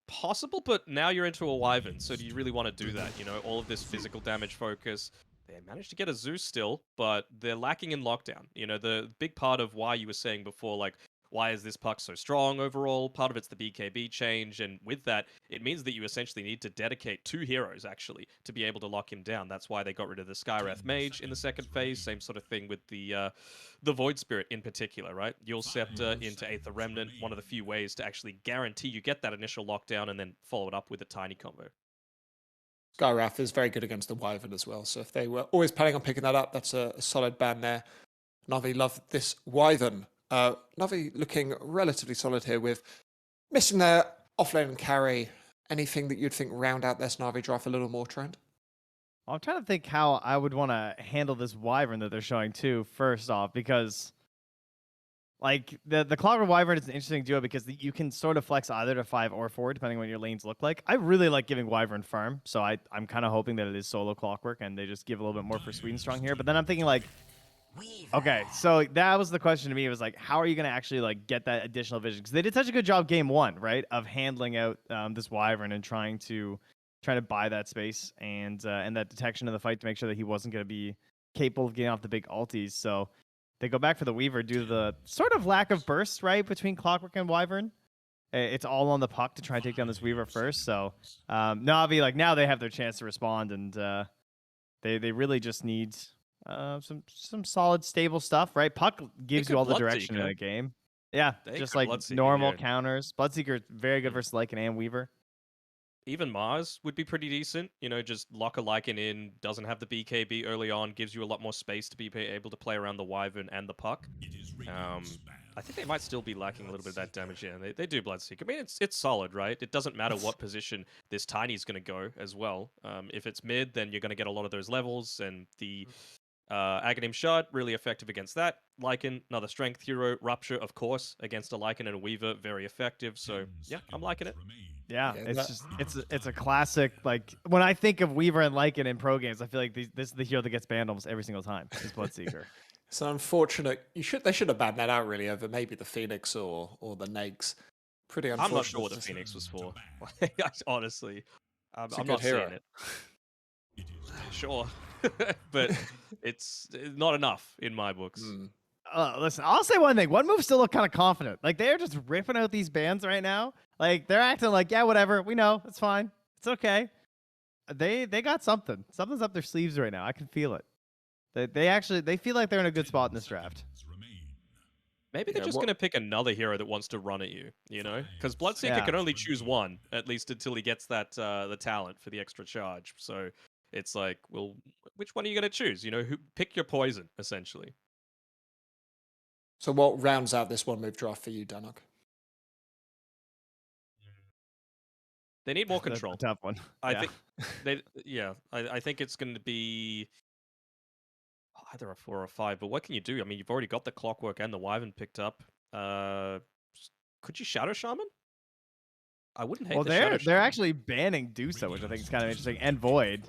possible, but now you're into a Wyvern, so do you really want to do that? You know, all of this physical damage focus. They managed to get a Zeus still, but they're lacking in lockdown. You know, the big part of why you were saying before, like, why is this puck so strong overall? Part of it's the BKB change, and with that, it means that you essentially need to dedicate 2 heroes, actually, to be able to lock him down. That's why they got rid of the Skywrath Mage in the second phase. Same sort of thing with the Void Spirit in particular, right? You'll Scepter into Aether Remnant, one of the few ways to actually guarantee you get that initial lockdown and then follow it up with a tiny combo. Skywrath is very good against the Wyvern as well, so if they were always planning on picking that up, that's a solid ban there. Navi love this Wyvern. Navi looking relatively solid here with missing their offlane and carry. Anything that you'd think round out this Navi draft a little more, Trent? Well, I'm trying to think how I would want to handle this Wyvern that they're showing too, first off, because like the Clockwork Wyvern is an interesting duo because you can sort of flex either to 5 or 4 depending on what your lanes look like. I really like giving Wyvern farm, so I'm kind of hoping that it is solo Clockwork and they just give a little bit more for Sweet and Strong here. But then I'm thinking like, okay, so that was the question to me. It was like, how are you going to actually like get that additional vision? Because they did such a good job game 1, right, of handling out this Wyvern and trying to buy that space and that detection of the fight to make sure that he wasn't going to be capable of getting off the big ultis. So they go back for the Weaver due to the sort of lack of burst, right, between Clockwork and Wyvern. It's all on the puck to try and take down this Weaver first. So Navi, like now they have their chance to respond, and they really just need some solid, stable stuff, right? Puck gives you all the direction in a game. Yeah, just like normal counters. Bloodseeker, very good versus Lycan and Weaver. Even Mars would be pretty decent. You know, just lock a Lycan in, doesn't have the BKB early on, gives you a lot more space to be able to play around the Wyvern and the puck. I think they might still be lacking a little bit of that damage. Yeah, they do Bloodseeker. I mean, it's solid, right? It doesn't matter what position this Tiny's going to go as well. If it's mid, then you're going to get a lot of those levels, and the Aghanim Shard, really effective against that. Lycan, another strength hero. Rupture, of course, against a Lycan and a Weaver, very effective. So, yeah, I'm liking it. Yeah, it's a classic. Like when I think of Weaver and Lycan in pro games, I feel like this is the hero that gets banned almost every single time. Is Bloodseeker. It's unfortunate. They should have banned that out really over maybe the Phoenix or the Nags. Pretty unfortunate. I'm not sure what the Phoenix was for. Honestly, I'm not hero. seeing it. Sure, but it's not enough in my books. Listen, I'll say one thing. OneMove still look kind of confident. Like they're just ripping out these bans right now. Like they're acting like, yeah, whatever. We know it's fine. It's okay. They got something. Something's up their sleeves right now. I can feel it. They feel like they're in a good spot in this draft. Maybe they're just going to pick another hero that wants to run at you, you know? Because Bloodseeker can only choose one, at least until he gets that the talent for the extra charge. So it's like, well, which one are you going to choose? You know, pick your poison, essentially. So what rounds out this OneMove draft for you, Danok? They need more control. That's a tough one. I think it's going to be either a 4 or a 5. But what can you do? I mean, you've already got the Clockwork and the Wyvern picked up. Could you Shadow Shaman? I wouldn't hate. Well, they're actually banning Dusa, which I think is kind of interesting, and Void.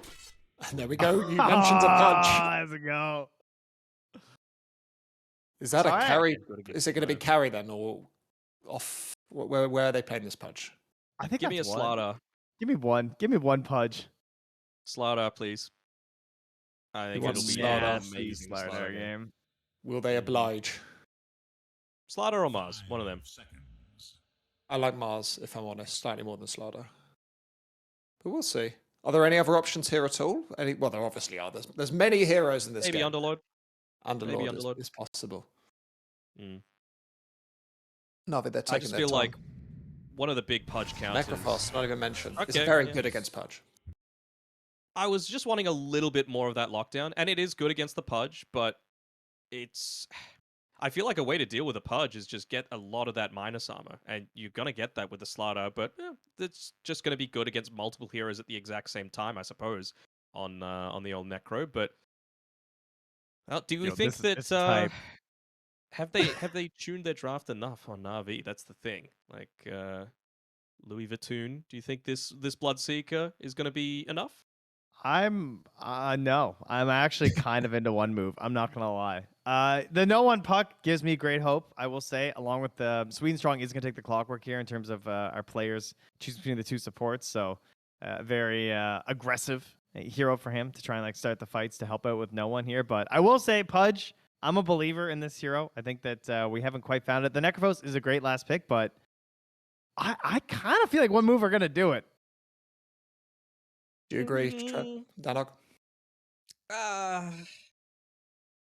There we go. You mentioned a punch. Let's go. Is that a carry? Is it going to be carry then, or off? Where are they playing this punch? I think give me a Slaughter. Give me one. Give me one pudge. Slaughter, please. I think it'll be an amazing Slaughter game. Will they oblige? Slaughter or Mars, one of them. I like Mars, if I'm honest, slightly more than Slaughter. But we'll see. Are there any other options here at all? Well, there obviously are. There's many heroes in this game. Maybe Underlord. Underlord is possible. No, but they're taking I just feel like one of the big Pudge counters. Necrophos, not even mentioned. Okay, it's very good against Pudge. I was just wanting a little bit more of that lockdown, and it is good against the Pudge, but I feel like a way to deal with a Pudge is just get a lot of that minus armor, and you're going to get that with the Slaughter, but it's just going to be good against multiple heroes at the exact same time, I suppose, on the old Necro. But do you think that have they tuned their draft enough on Navi? That's the thing. Like Louis Vuitton, do you think this Bloodseeker is going to be enough? No. I'm actually kind of into OneMove. I'm not gonna lie. The no one puck gives me great hope, I will say, along with the SeekNStrike is going to take the clockwork here in terms of our players choose between the two supports. So very aggressive hero for him to try and like start the fights to help out with no one here. But I will say, Pudge, I'm a believer in this hero. I think that we haven't quite found it. The Necrophos is a great last pick, but I kind of feel like OneMove are going to do it. Do you agree, Danog?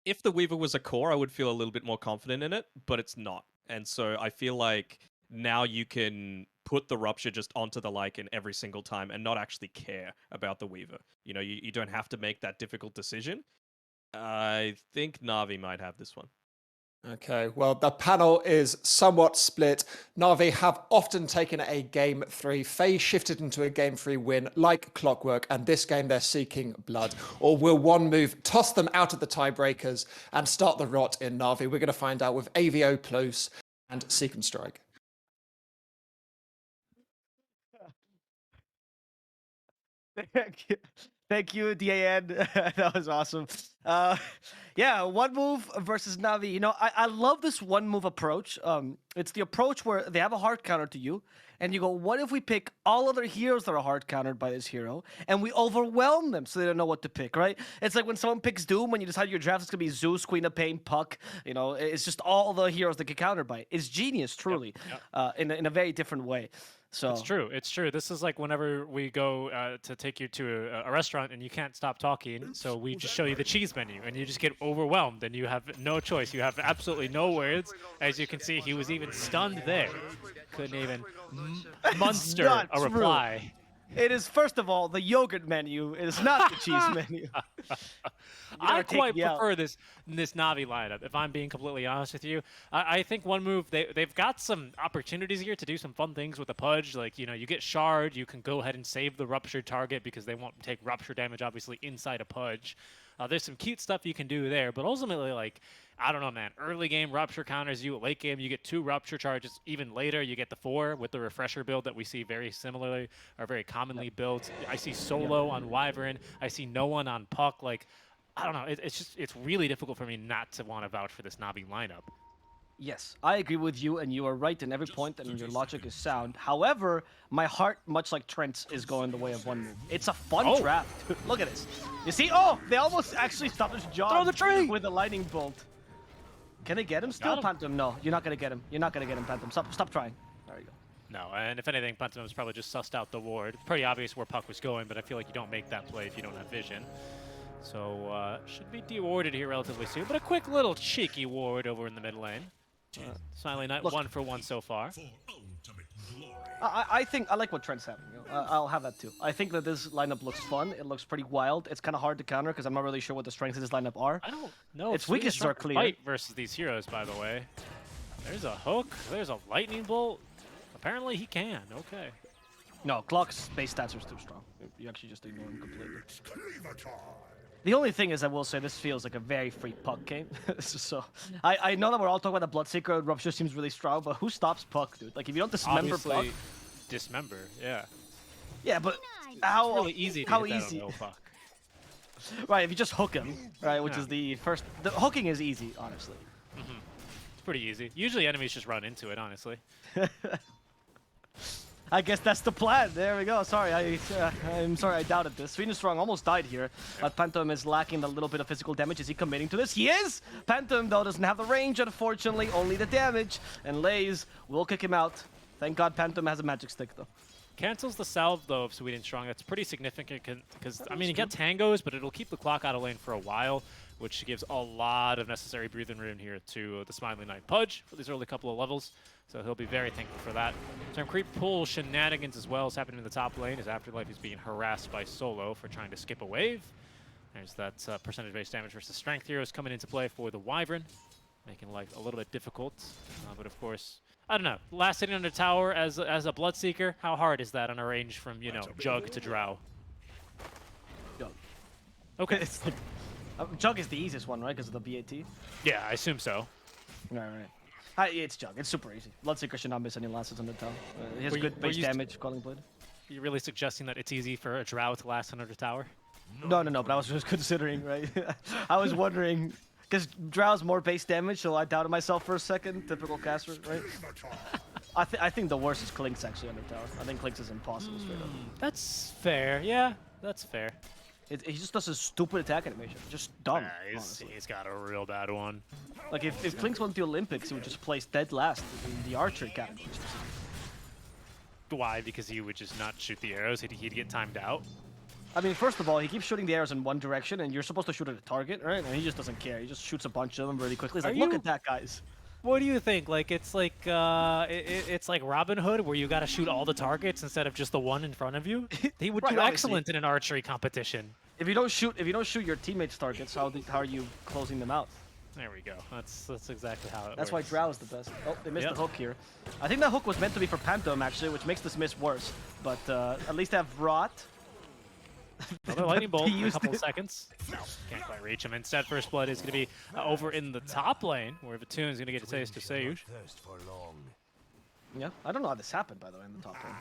If the Weaver was a core, I would feel a little bit more confident in it, but it's not. And so I feel like now you can put the Rupture just onto the Lycan every single time and not actually care about the Weaver. You know, you don't have to make that difficult decision. I think Navi might have this one. Okay, well, the panel is somewhat split. Navi have often taken a game 3. FaZe shifted into a game 3 win like clockwork, and this game they're seeking blood. Or will OneMove toss them out of the tiebreakers and start the rot in Navi? We're going to find out with AVO Close and SeekNStrike. Thank you, DAN. That was awesome. Yeah, OneMove versus Navi. You know, I love this OneMove approach. It's the approach where they have a hard counter to you, and you go, what if we pick all other heroes that are hard countered by this hero, and we overwhelm them so they don't know what to pick, right? It's like when someone picks Doom, when you decide your draft is going to be Zeus, Queen of Pain, Puck. You know, it's just all the heroes that get countered by it. It's genius, truly, in a very different way. So It's true. It's true. This is like whenever we go to take you to a restaurant and you can't stop talking, so we just show you the cheese menu and you just get overwhelmed and you have no choice. You have absolutely no words. As you can see, he was even stunned there. Couldn't even muster not a true. reply. It is, first of all, the yogurt menu. It is not the cheese menu. I quite prefer this Navi lineup, if I'm being completely honest with you. I think OneMove, they've got some opportunities here to do some fun things with the Pudge. Like, you know, you get Shard, you can go ahead and save the Ruptured target because they won't take Rupture damage, obviously, inside a Pudge. There's some cute stuff you can do there, but ultimately, like, I don't know, man. Early game Rupture counters you. Late game, you get 2 Rupture charges. Even later, you get the 4 with the Refresher build that we see very similarly or very commonly built. I see Solo on Wyvern. I see no one on Puck. Like, I don't know. It's really difficult for me not to want to vouch for this Navi lineup. Yes, I agree with you, and you are right in every point, and your logic is sound. However, my heart, much like Trent's, is going the way of OneMove. It's a fun draft. Look at this. You see? Oh, they almost actually stopped his job. Throw the tree with a lightning bolt. Can they get him still, Phantom? No, you're not gonna get him. You're not gonna get him, Phantom. Stop trying. There you go. No, and if anything, Phantom was probably just sussed out the ward. Pretty obvious where Puck was going, but I feel like you don't make that play if you don't have vision. So, should be de-warded here relatively soon, but a quick little cheeky ward over in the mid lane. Silent Knight, 1 for 1 so far. I think I like what Trent's having. You know? I'll have that too. I think that this lineup looks fun. It looks pretty wild. It's kind of hard to counter because I'm not really sure what the strengths of this lineup are. I don't know. Its weaknesses are clear. Fight versus these heroes, by the way. There's a hook. There's a lightning bolt. Apparently he can. Okay. No, Clock's base stats are too strong. You actually just ignore him completely. The only thing is, I will say, this feels like a very free Puck game. So, I know that we're all talking about the Bloodseeker. Rupture seems really strong, but who stops Puck, dude? Like, if you don't dismember Puck... Dismember, yeah. Yeah, but how... It's really easy to how hit easy? that on no Puck. Right, if you just hook him, right, which is the first... The hooking is easy, honestly. It's pretty easy. Usually enemies just run into it, honestly. I guess that's the plan. There we go. Sorry, I'm sorry I doubted this. SeekNStrike almost died here, but Phantom is lacking a little bit of physical damage. Is he committing to this? He is! Phantom, though, doesn't have the range, unfortunately, only the damage, and Lays will kick him out. Thank God Phantom has a magic stick, though. Cancels the salve, though, of SeekNStrike. That's pretty significant because, I mean, you get tangos, but it'll keep the clock out of lane for a while, which gives a lot of necessary breathing room here to the Smiling Knight Pudge for these early couple of levels. So he'll be very thankful for that. Some creep pull shenanigans as well is happening in the top lane as Afterlife is being harassed by Solo for trying to skip a wave. There's that percentage-based damage versus strength heroes coming into play for the Wyvern, making life a little bit difficult. But of course, I don't know. Last hitting under tower as a Bloodseeker, how hard is that on a range from, you know, Jug to Drow? Jug. Okay. It's like, Jug is the easiest one, right? Because of the BAT? Yeah, I assume so. Right. It's Jug. It's super easy. Bloodseeker should not miss any last hits on the tower. He has good base damage, Calling Blade. You're really suggesting that it's easy for a Drow to last under the tower? No, but I was just considering, right? I was wondering, Because Drow's more base damage, so I doubted myself for a second. Typical caster, right? I think the worst is Klink's actually under tower. I think Klink's is impossible straight up. That's fair. Yeah, that's fair. He just does a stupid attack animation. Just dumb. Yeah, he's got a real bad one. Like if Klink's won the Olympics, he would just place dead last in the archery category. Why? Because he would just not shoot the arrows. He'd get timed out. I mean, first of all, he keeps shooting the arrows in one direction, and you're supposed to shoot at a target, right? And he just doesn't care. He just shoots a bunch of them really quickly. He's like, look at that, guys. What do you think? Like it's like Robin Hood, where you got to shoot all the targets instead of just the one in front of you. He would do excellent in an archery competition. If you don't shoot your teammates' targets, how are you closing them out? There we go. That's exactly how it works. That's why Drow is the best. Oh, they missed the hook here. I think that hook was meant to be for Pantom, actually, which makes this miss worse. But at least they have Rot. Another lightning bolt in a couple of seconds. No, can't quite reach him. Instead, First Blood is going to be over in the top lane, where Vatoon's going to get a taste of Seyush. Yeah, I don't know how this happened, by the way, in the top lane.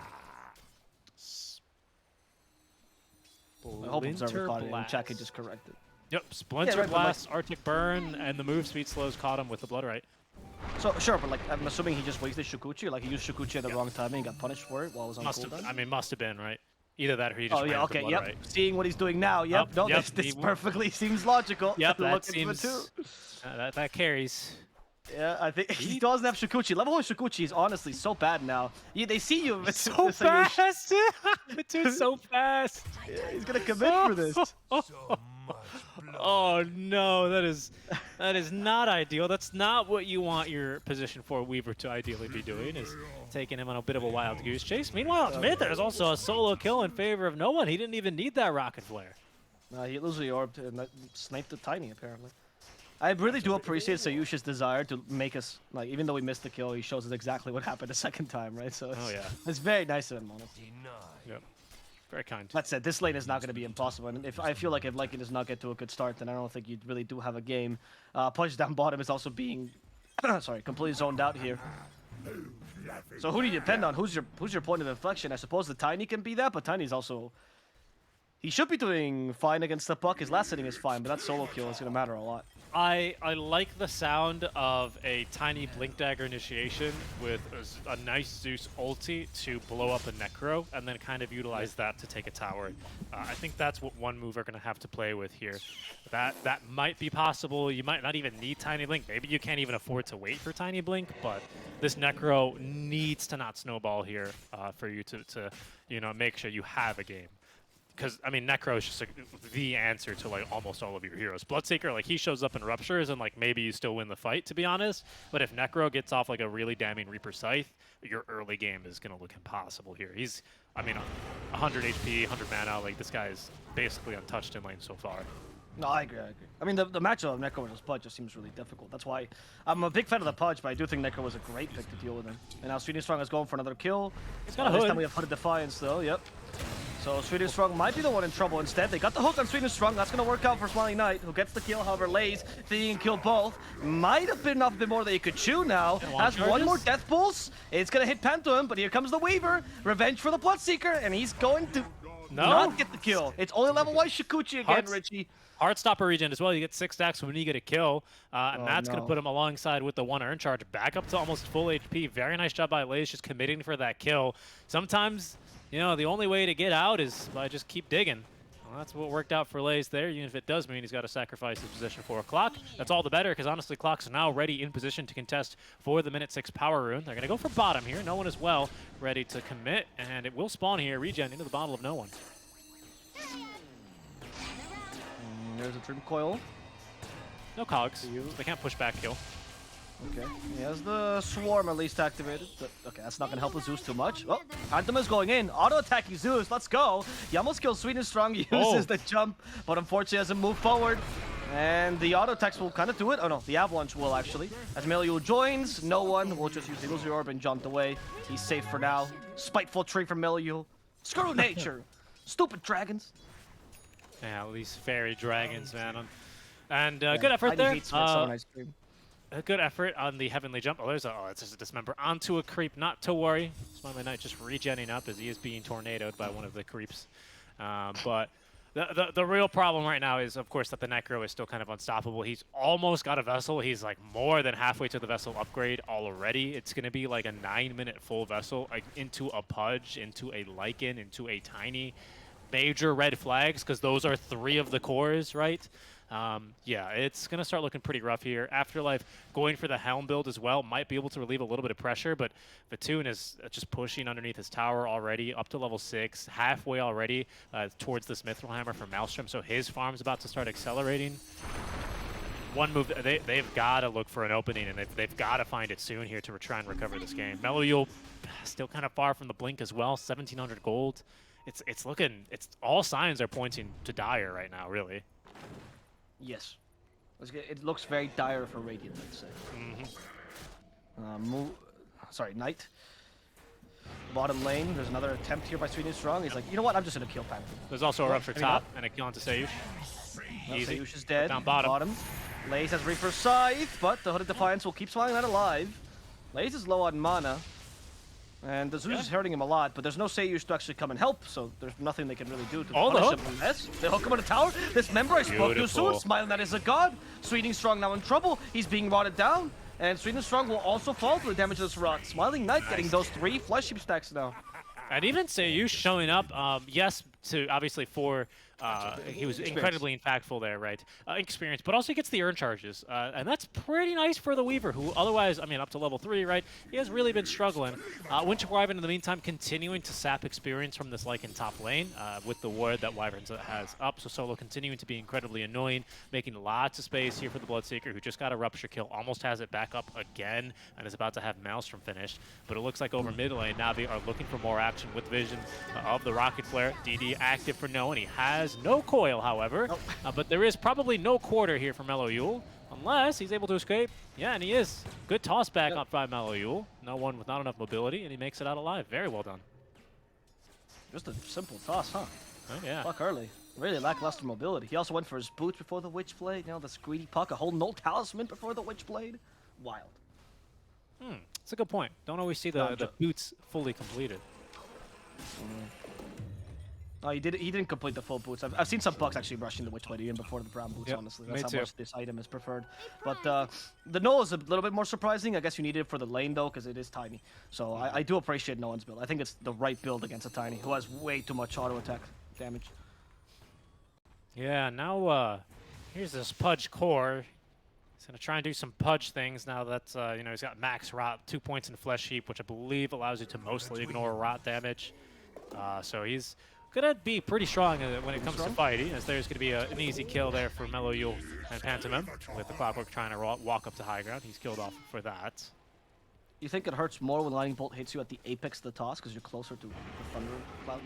I hope Observer caught it and Chat can just correct it. Yep, Splinter Blast, Arctic Burn, and the move speed slows caught him with the Blood Right. So, sure, but like, I'm assuming he just wasted Shukuchi, like he used Shukuchi at the wrong timing and got punished for it while it was on cooldown? Must have been, right? Either that or he just ran okay, Blood Right. Seeing what he's doing now, this perfectly seems logical. Yep, that seems... that carries. Yeah, I think he doesn't have Shukuchi. Level 1 Shukuchi is honestly so bad now. They see you. So fast! It's so fast! Yeah, he's gonna commit for this. Oh no, that is not ideal. That's not what you want your position 4 Weaver to ideally be doing, is taking him on a bit of a wild goose chase. Meanwhile, mid, there's also a solo kill in favor of no one. He didn't even need that rocket flare. He illusory orbed and sniped the Tiny, apparently. I really do appreciate Seyush's desire to make us, like, even though we missed the kill, he shows us exactly what happened the second time, right? So it's very nice of him, honestly. Yep. Very kind. That said, this lane is not going to be impossible. And I feel like if Lycan does not get to a good start, then I don't think you really do have a game. Punch down bottom is also being, completely zoned out here. So who do you depend on? Who's your point of inflection? I suppose the Tiny can be that, but Tiny's also... He should be doing fine against the Puck. His last hitting is fine, but that solo kill is going to matter a lot. I like the sound of a Tiny Blink Dagger initiation with a nice Zeus ulti to blow up a Necro, and then kind of utilize that to take a tower. I think that's what OneMove are going to have to play with here. That might be possible. You might not even need Tiny Blink. Maybe you can't even afford to wait for Tiny Blink, but this Necro needs to not snowball here for you to make sure you have a game. Because, I mean, Necro is just the answer to, like, almost all of your heroes. Bloodseeker, like, he shows up in Ruptures, and, like, maybe you still win the fight, to be honest. But if Necro gets off, like, a really damning Reaper Scythe, your early game is going to look impossible here. He's, I mean, 100 HP, 100 mana. Like, this guy is basically untouched in lane so far. No, I agree. I mean, the matchup of Necro versus Pudge just seems really difficult. That's why I'm a big fan of the Pudge, but I do think Necro was a great pick to deal with him. And now SweetNStrike is going for another kill. He's got a This hood. time we have Hooded Defiance, though. Yep. So SweetNStrike might be the one in trouble instead. They got the hook on SweetNStrike. That's going to work out for Smiling Knight, who gets the kill. However, Lays, thinking he can kill both. Might have been enough a bit more that he could chew now. Has one more Death Pulse. It's going to hit Pantom, but here comes the Weaver. Revenge for the Bloodseeker, and he's going to not get the kill. It's only level 1 Shukuchi again, Richie. Heartstopper regen as well. You get 6 stacks when you get a kill, and that's going to put him alongside with the 1 Urn Charge. Back up to almost full HP. Very nice job by Lays, just committing for that kill. Sometimes, the only way to get out is by just keep digging. Well, that's what worked out for Lays there, even if it does mean he's got to sacrifice his position for a clock. That's all the better, because honestly, Clock's now ready in position to contest for the minute 6 power rune. They're going to go for bottom here. No one is well ready to commit, and it will spawn here. Regen into the bottle of no one. There's a Dream Coil. No cogs. They can't push back kill. Okay. He has the Swarm at least activated. But, okay, that's not going to help with Zeus too much. Oh, Anthem is going in. Auto-attacking Zeus. Let's go. He almost kills SweetNStrike. Uses the jump, but unfortunately doesn't move forward. And the auto-attacks will kind of do it. Oh, no. The Avalanche will, actually. As Meliu joins, no one will just use the Illusory Orb and jump away. He's safe for now. Spiteful tree from Meliu. Screw nature. Stupid dragons. Yeah, at least fairy dragons, man. And good effort there. A good effort on the heavenly jump. Oh, it's just a dismember onto a creep. Not to worry. Smiling Knight just regenning up as he is being tornadoed by one of the creeps. But The real problem right now is, of course, that the Necro is still kind of unstoppable. He's almost got a Vessel. He's like more than halfway to the Vessel upgrade already. It's going to be like a 9-minute full Vessel, like into a Pudge, into a Lycan, into a Tiny. Major red flags, because those are 3 of the cores, right? Yeah, it's going to start looking pretty rough here. Afterlife going for the Helm build as well might be able to relieve a little bit of pressure, but Vatoon is just pushing underneath his tower already, up to level 6, halfway already towards this Mithril Hammer from Maelstrom, so his farm's about to start accelerating. OneMove, they've got to look for an opening, and they've got to find it soon here to try and recover this game. Mellow still kind of far from the blink as well, 1,700 gold. It's looking, all signs are pointing to dire right now, really. Yes. It looks very dire for Radiant, let's say. Sorry, Knight. Bottom lane, there's another attempt here by SeekNStrike. He's like, you know what, I'm just going to kill Panther. There's also a Rupture top and a kill onto Seiyush. Easy. Seiyush is dead. Down bottom. Laze has Reaper's Scythe, but the Hooded Defiance will keep Smiling Knight alive. Laze is low on mana. And the Zeus is hurting him a lot, but there's no Seiyush to actually come and help, so there's nothing they can really do to punish him unless they hook him on the tower. This member I spoke to soon, Smiling Knight is a god. SeekNStrike now in trouble. He's being rotted down, and SeekNStrike will also fall to the damage of this rot. Smiling Knight getting those 3 Flesh Heap stacks now. And even Seiyush showing up, yes, to obviously for he was incredibly impactful there, right? Experience, but also he gets the earn charges, and that's pretty nice for the Weaver, who otherwise, I mean, up to level 3, right? He has really been struggling. Winter Wyvern, in the meantime, continuing to sap experience from this Lycan top lane with the ward that Wyvern has up. So Solo continuing to be incredibly annoying, making lots of space here for the Bloodseeker, who just got a Rupture kill, almost has it back up again, and is about to have Maelstrom finished. But it looks like over mid lane, Navi are looking for more action with vision of the Rocket Flare. DD active for no, and he has no coil, however, but there is probably no quarter here for Mellow Yule, unless he's able to escape. Yeah, and he is. Good toss back up by Mellow Yule. No one with not enough mobility, and he makes it out alive. Very well done. Just a simple toss, huh? Oh, yeah. Fuck early. Really lackluster mobility. He also went for his boots before the Witchblade. You know, this greedy puck, a whole null talisman before the Witchblade. Wild. That's a good point. Don't always see the boots fully completed. Oh, he didn't complete the full boots. I've seen some bucks actually rushing the Witchblade even before the brown boots, honestly. That's how much this item is preferred. But the null is a little bit more surprising. I guess you need it for the lane, though, because it is tiny. So I do appreciate no one's build. I think it's the right build against a tiny, who has way too much auto attack damage. Yeah, now here's this Pudge core. He's going to try and do some Pudge things now that, you know, he's got max rot, 2 points in Flesh Heap, which I believe allows you to mostly ignore rot damage. So he's gonna be pretty strong when it comes to fighting, as there's gonna be an easy kill there for Mellow Yule and Pantomime, with the Clockwork trying to walk up to high ground. He's killed off for that. You think it hurts more when Lightning Bolt hits you at the apex of the toss because you're closer to the Thunder Clouds?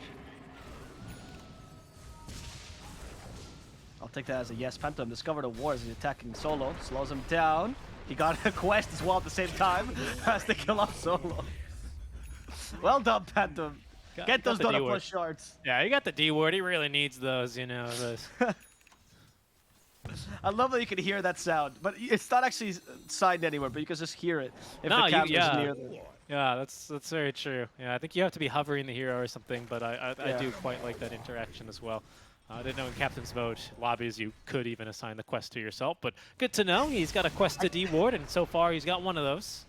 I'll take that as a yes. Pantomime discovered a war as he's attacking Solo, slows him down. He got a quest as well at the same time, has to kill off Solo. Well done, Pantomime. Get those Dota Plus shards. Yeah, he got the D word. He really needs those, you know. Those. I love that you can hear that sound, but it's not actually signed anywhere, but you can just hear it if the camera's near there. Yeah, that's very true. Yeah, I think you have to be hovering the hero or something, but I do quite like that interaction as well. I didn't know in Captain's Mode lobbies you could even assign the quest to yourself, but good to know. He's got a quest to D ward, and so far he's got one of those.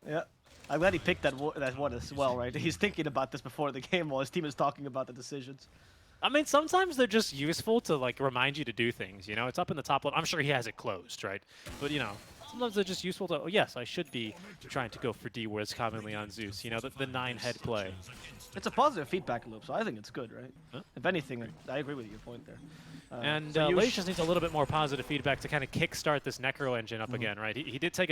Yeah. I'm glad he picked that one as well, right? He's thinking about this before the game while his team is talking about the decisions. I mean, sometimes they're just useful to, like, remind you to do things, you know? It's up in the top left. I'm sure he has it closed, right? But, you know, sometimes they're just useful to, oh, yes, I should be trying to go for D words commonly on Zeus, you know, the 9-head play. It's a positive feedback loop, so I think it's good, right? Huh? If anything, I agree with your point there. And Leish just needs a little bit more positive feedback to kind of kickstart this Necro engine up again, right? He did take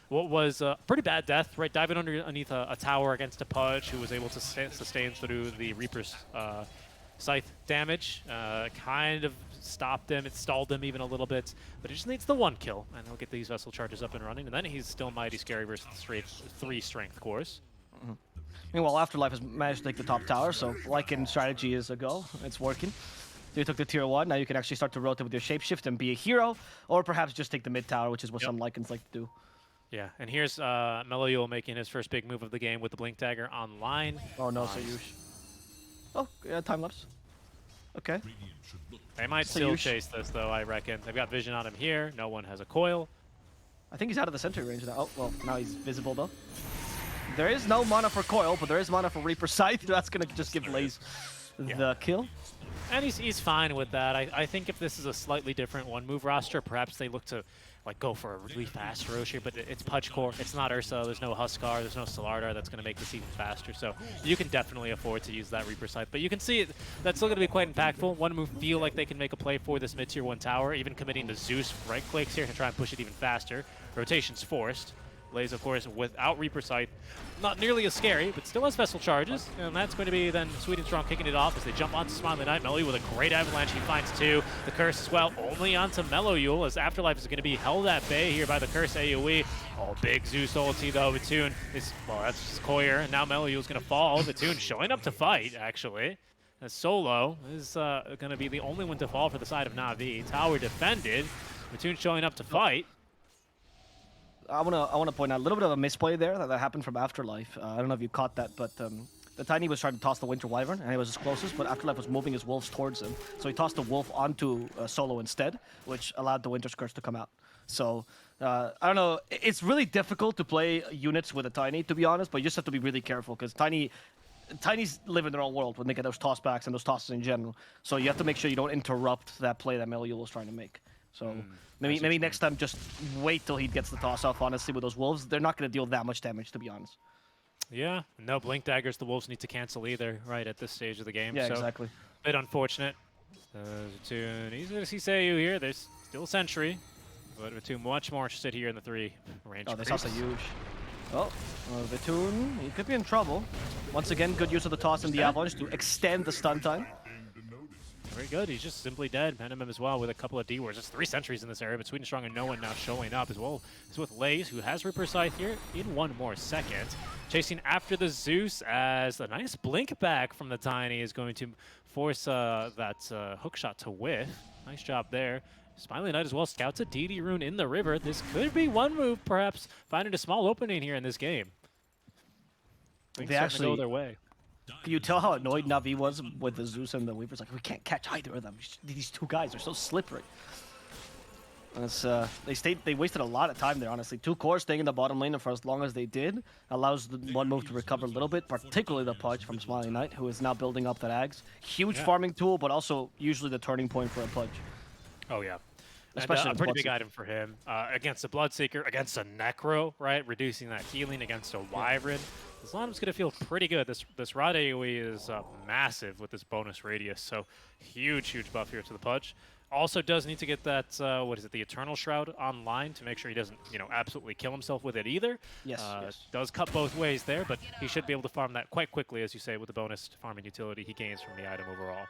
what was a pretty bad death, right? Diving underneath a tower against a Pudge who was able to sustain through the Reaper's Scythe damage. Kind of stopped him, it stalled him even a little bit, but he just needs the 1 kill, and he'll get these Vessel charges up and running, and then he's still mighty scary versus 3 strength cores. Meanwhile, Afterlife has managed to take the top tower, so Lycan strategy is a go. It's working. So you took the tier 1, now you can actually start to rotate with your shapeshift and be a hero, or perhaps just take the mid tower, which is what some Lycans like to do. Yeah, and here's Mellow Yule making his first big move of the game with the Blink Dagger online. Oh no, Seiyush. Oh, yeah, time lapse. Okay. They might So still you chase this, though, I reckon. They've got vision on him here. No one has a coil. I think he's out of the sentry range now. Oh, well, now he's visible, though. There is no mana for coil, but there is mana for Reaper Scythe. That's going to just give Laze the kill. And he's fine with that. I think if this is a slightly different one-move roster, perhaps they look to like go for a really fast Roche here, but it's Pudge Core. It's not Ursa. There's no Huskar. There's no Solardar that's going to make this even faster. So you can definitely afford to use that Reaper Scythe. But you can see that's still going to be quite impactful. OneMove feel like they can make a play for this mid-tier 1 tower, even committing to Zeus right-clicks here to try and push it even faster. Rotation's forced. Laze, of course, without Reaper Scythe, not nearly as scary, but still has Vessel charges, and that's going to be then SweetNStrike kicking it off as they jump onto Smiling Knight. Mellow with a great avalanche, he finds 2. The Curse as well, only onto Mellow as Afterlife is going to be held at bay here by the Curse AoE. Oh, big Zeus ulti though. Vitoon is, well, that's just Coyer, and now Mellow is going to fall. Vitoon showing up to fight, actually. As Solo is going to be the only one to fall for the side of Navi. Tower defended. Vitoon showing up to fight. I wanna point out a little bit of a misplay there that happened from Afterlife. I don't know if you caught that, but the Tiny was trying to toss the Winter Wyvern, and he was his closest, but Afterlife was moving his wolves towards him. So he tossed the wolf onto Solo instead, which allowed the Winter's Curse to come out. So, I don't know, it's really difficult to play units with a Tiny, to be honest, but you just have to be really careful, because Tinies live in their own world when they get those tossbacks and those tosses in general. So you have to make sure you don't interrupt that play that Meliul was trying to make. So maybe next time just wait till he gets the toss off, honestly, with those wolves. They're not going to deal that much damage, to be honest. Yeah, no blink daggers the wolves need to cancel either, right, at this stage of the game. Yeah, so exactly. Bit unfortunate. Vitoon, he's going to see Seiyu here. There's still Sentry, but Vitoon much more interested here in the 3 range. Oh, this also huge. Oh, Vitoon, he could be in trouble. Once again, good use of the toss and the avalanche to extend the stun time. Very good. He's just simply dead. Venom as well with a couple of D-wards. There's 3 sentries in this area, but SweetNStrike and no one now showing up as well as with Laze, who has Reaper Scythe here in 1 more second. Chasing after the Zeus as a nice blink back from the Tiny is going to force that hook shot to whiff. Nice job there. Smiling Knight as well scouts a DD rune in the river. This could be OneMove, perhaps finding a small opening here in this game. Things They actually go their way. Can you tell how annoyed Navi was with the Zeus and the Weavers? Like, we can't catch either of them. These 2 guys are so slippery. That's, they wasted a lot of time there, honestly. 2 cores staying in the bottom lane for as long as they did allows the OneMove to recover a little bit, particularly the Pudge from Smiling Knight, who is now building up that Ags. Huge farming tool, but also usually the turning point for a Pudge. Oh, yeah. Especially and, a pretty big item for him. Against a Bloodseeker, against a Necro, right? Reducing that healing against a Wyvern. This lineup's going to feel pretty good. This Rod AoE is massive with this bonus radius, so huge buff here to the Pudge. Also does need to get that, what is it, the Eternal Shroud online to make sure he doesn't, absolutely kill himself with it either. Yes. Does cut both ways there, but he should be able to farm that quite quickly, as you say, with the bonus farming utility he gains from the item overall.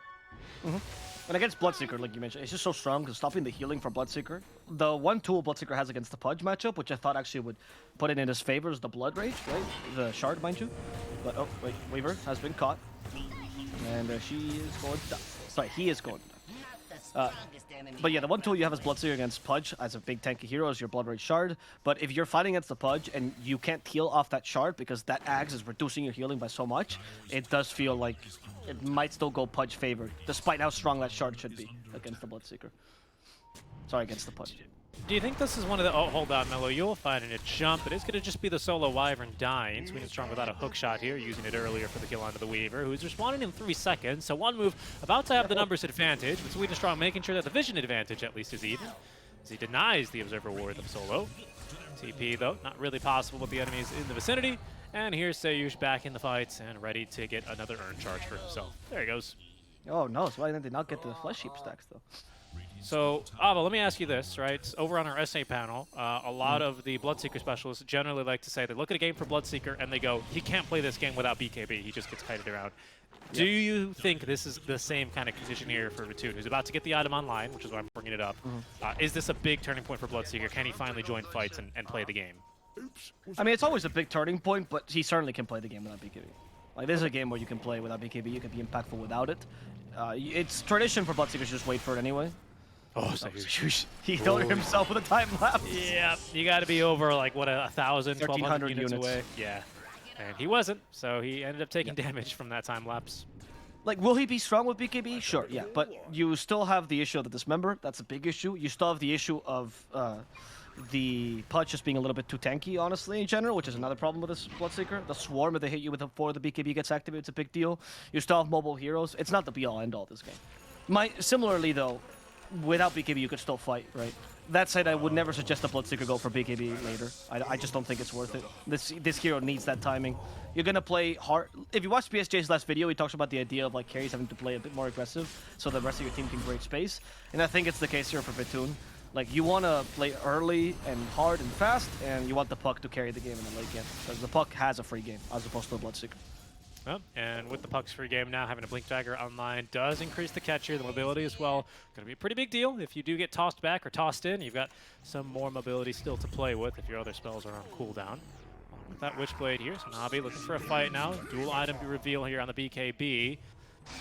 And against Bloodseeker, like you mentioned, it's just so strong because stopping the healing for Bloodseeker. The one tool Bloodseeker has against the Pudge matchup, which I thought actually would put it in his favor, is the Blood Rage, right? The Shard, mind you. But, oh, wait, Weaver has been caught. And she is going to die. Sorry, he is going to die. But yeah, the one tool you have as Bloodseeker against Pudge as a big tanky hero is your Blood Rage Shard. But if you're fighting against the Pudge and you can't heal off that Shard because that Axe is reducing your healing by so much, it does feel like it might still go Pudge favored, despite how strong that Shard should be against the Bloodseeker. Sorry, against the Pudge. Do you think this is one of the... Oh, hold on, Mellow. You'll find a jump. It is going to just be the solo Wyvern dying. SweetNStrike without a hook shot here, using it earlier for the kill onto the Weaver, who's responding in 3 seconds. So OneMove about to have the numbers advantage, but SweetNStrike making sure that the vision advantage at least is even, as he denies the Observer Ward of Solo. TP, though, not really possible with the enemies in the vicinity. And here's Seyush back in the fight and ready to get another Urn Charge for himself. There he goes. Oh no, so why didn't they not get the Flesh Heap stacks though? So, Avo, let me ask you this, right? Over on our SA panel, a lot of the Bloodseeker specialists generally like to say they look at a game for Bloodseeker and they go, he can't play this game without BKB, he just gets kited around. Do you think this is the same kind of condition here for Vitoon, who's about to get the item online, which is why I'm bringing it up? Is this a big turning point for Bloodseeker? Can he finally join fights and play the game? I mean, it's always a big turning point, but he certainly can play the game without BKB. Like, this is a game where you can play without BKB, you can be impactful without it. It's tradition for Bloodseekers to just wait for it anyway. Oh, Seyush. He killed himself with a time lapse. Yeah, you got to be over, like, what, 1,000, 1,200 units away. Yeah, and he wasn't, so he ended up taking damage from that time lapse. Like, will he be strong with BKB? Sure, yeah. But you still have the issue of the dismember. That's a big issue. You still have the issue of the Pudge just being a little bit too tanky, honestly, in general, which is another problem with this Bloodseeker. The Swarm, if they hit you with it before the BKB gets activated, it's a big deal. You still have mobile heroes. It's not the be-all, end-all of this game. Similarly, though, without BKB, you could still fight, right? That said, I would never suggest a Bloodseeker go for BKB later. I just don't think it's worth it. This hero needs that timing. You're gonna play hard. If you watch PSJ's last video, he talks about the idea of like carries having to play a bit more aggressive, so the rest of your team can create space. And I think it's the case here for Vitoon. Like, you want to play early and hard and fast, and you want the puck to carry the game in the late game, because the puck has a free game as opposed to a Bloodseeker. Well, and with the puck's free game now, having a Blink Dagger online does increase the catcher, the mobility as well. Going to be a pretty big deal if you do get tossed back or tossed in. You've got some more mobility still to play with if your other spells are on cooldown. With that Witchblade here, so Navi looking for a fight now. Dual item reveal here on the BKB.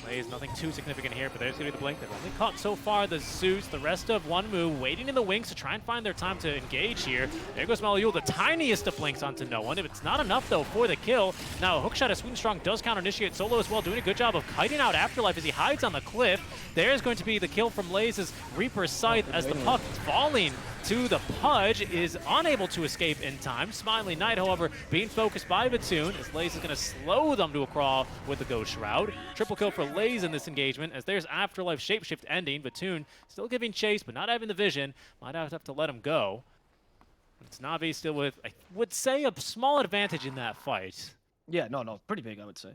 Plays nothing too significant here, but there's going to be the Blink. They've only caught so far the Zeus, the rest of OneMove waiting in the wings to try and find their time to engage here. There goes Maliyul, the tiniest of Blinks onto no one. If it's not enough, though, for the kill. Now, a hookshot of SeekNStrike does counter-initiate Solo as well, doing a good job of kiting out Afterlife as he hides on the cliff. There's going to be the kill from Laze's Reaper Scythe as the puck falling to the Pudge is unable to escape in time. Smiley Knight, however, being focused by Vitoon as Laze is going to slow them to a crawl with the Ghost Shroud. Triple kill for Laze in this engagement as there's Afterlife Shapeshift ending. Vitoon still giving chase, but not having the vision. Might have to let him go. It's Navi still with, I would say, a small advantage in that fight. Yeah, no, pretty big, I would say.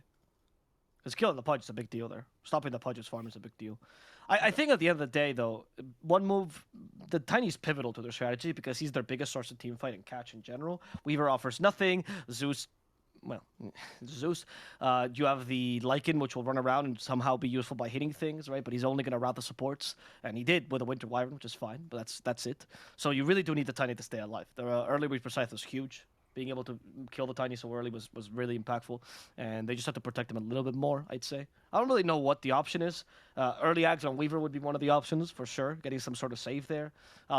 Because killing the Pudge is a big deal there. Stopping the Pudge's farm is a big deal. I think at the end of the day, though, OneMove, the Tiny's pivotal to their strategy because he's their biggest source of team fight and catch in general. Weaver offers nothing. Zeus, well, Zeus. You have the Lycan, which will run around and somehow be useful by hitting things, right? But he's only going to route the supports, and he did with a Winter Wyvern, which is fine, but that's it. So you really do need the Tiny to stay alive. The early Reaper Scythe was huge. Being able to kill the Tiny so early was really impactful, and they just have to protect them a little bit more, I'd say. I don't really know what the option is. Early Ags on Weaver would be one of the options, for sure, getting some sort of save there.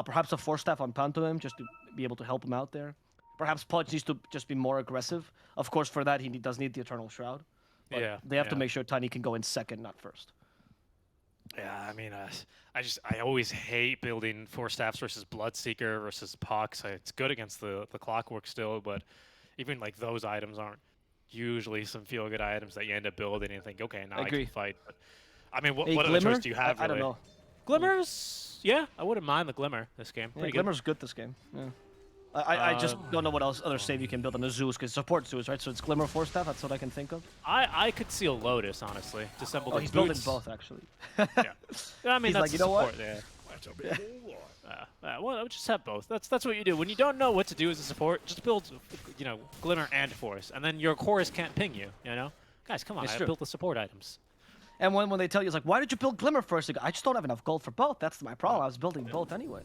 Perhaps a Force Staff on Pantomime, just to be able to help him out there. Perhaps Pudge needs to just be more aggressive. Of course, for that, he does need the Eternal Shroud. But they have to make sure Tiny can go in second, not first. Yeah, I mean, I always hate building Force Staffs versus Bloodseeker versus Pucks. It's good against the Clockwork still, but even like those items aren't usually some feel-good items that you end up building and think, okay, now I can fight. But I mean, what other choice do you have? I don't know. Glimmers, yeah, I wouldn't mind the Glimmer this game. Pretty good. Glimmer's good this game. Yeah. I just don't know what else other save you can build on a Zeus because support Zeus, right? So it's Glimmer Force Staff. That's what I can think of. I could see a Lotus, honestly. Disassemble the he's boots. building both actually. Yeah, I mean he's that's like, you know support. what? Yeah. Well, just have both. That's what you do when you don't know what to do as a support. Just build, Glimmer and Force, and then your chorus can't ping you. You know, guys, come on, I built the support items. And when they tell you, it's like, why did you build Glimmer first? I just don't have enough gold for both. That's my problem. I was building both anyway.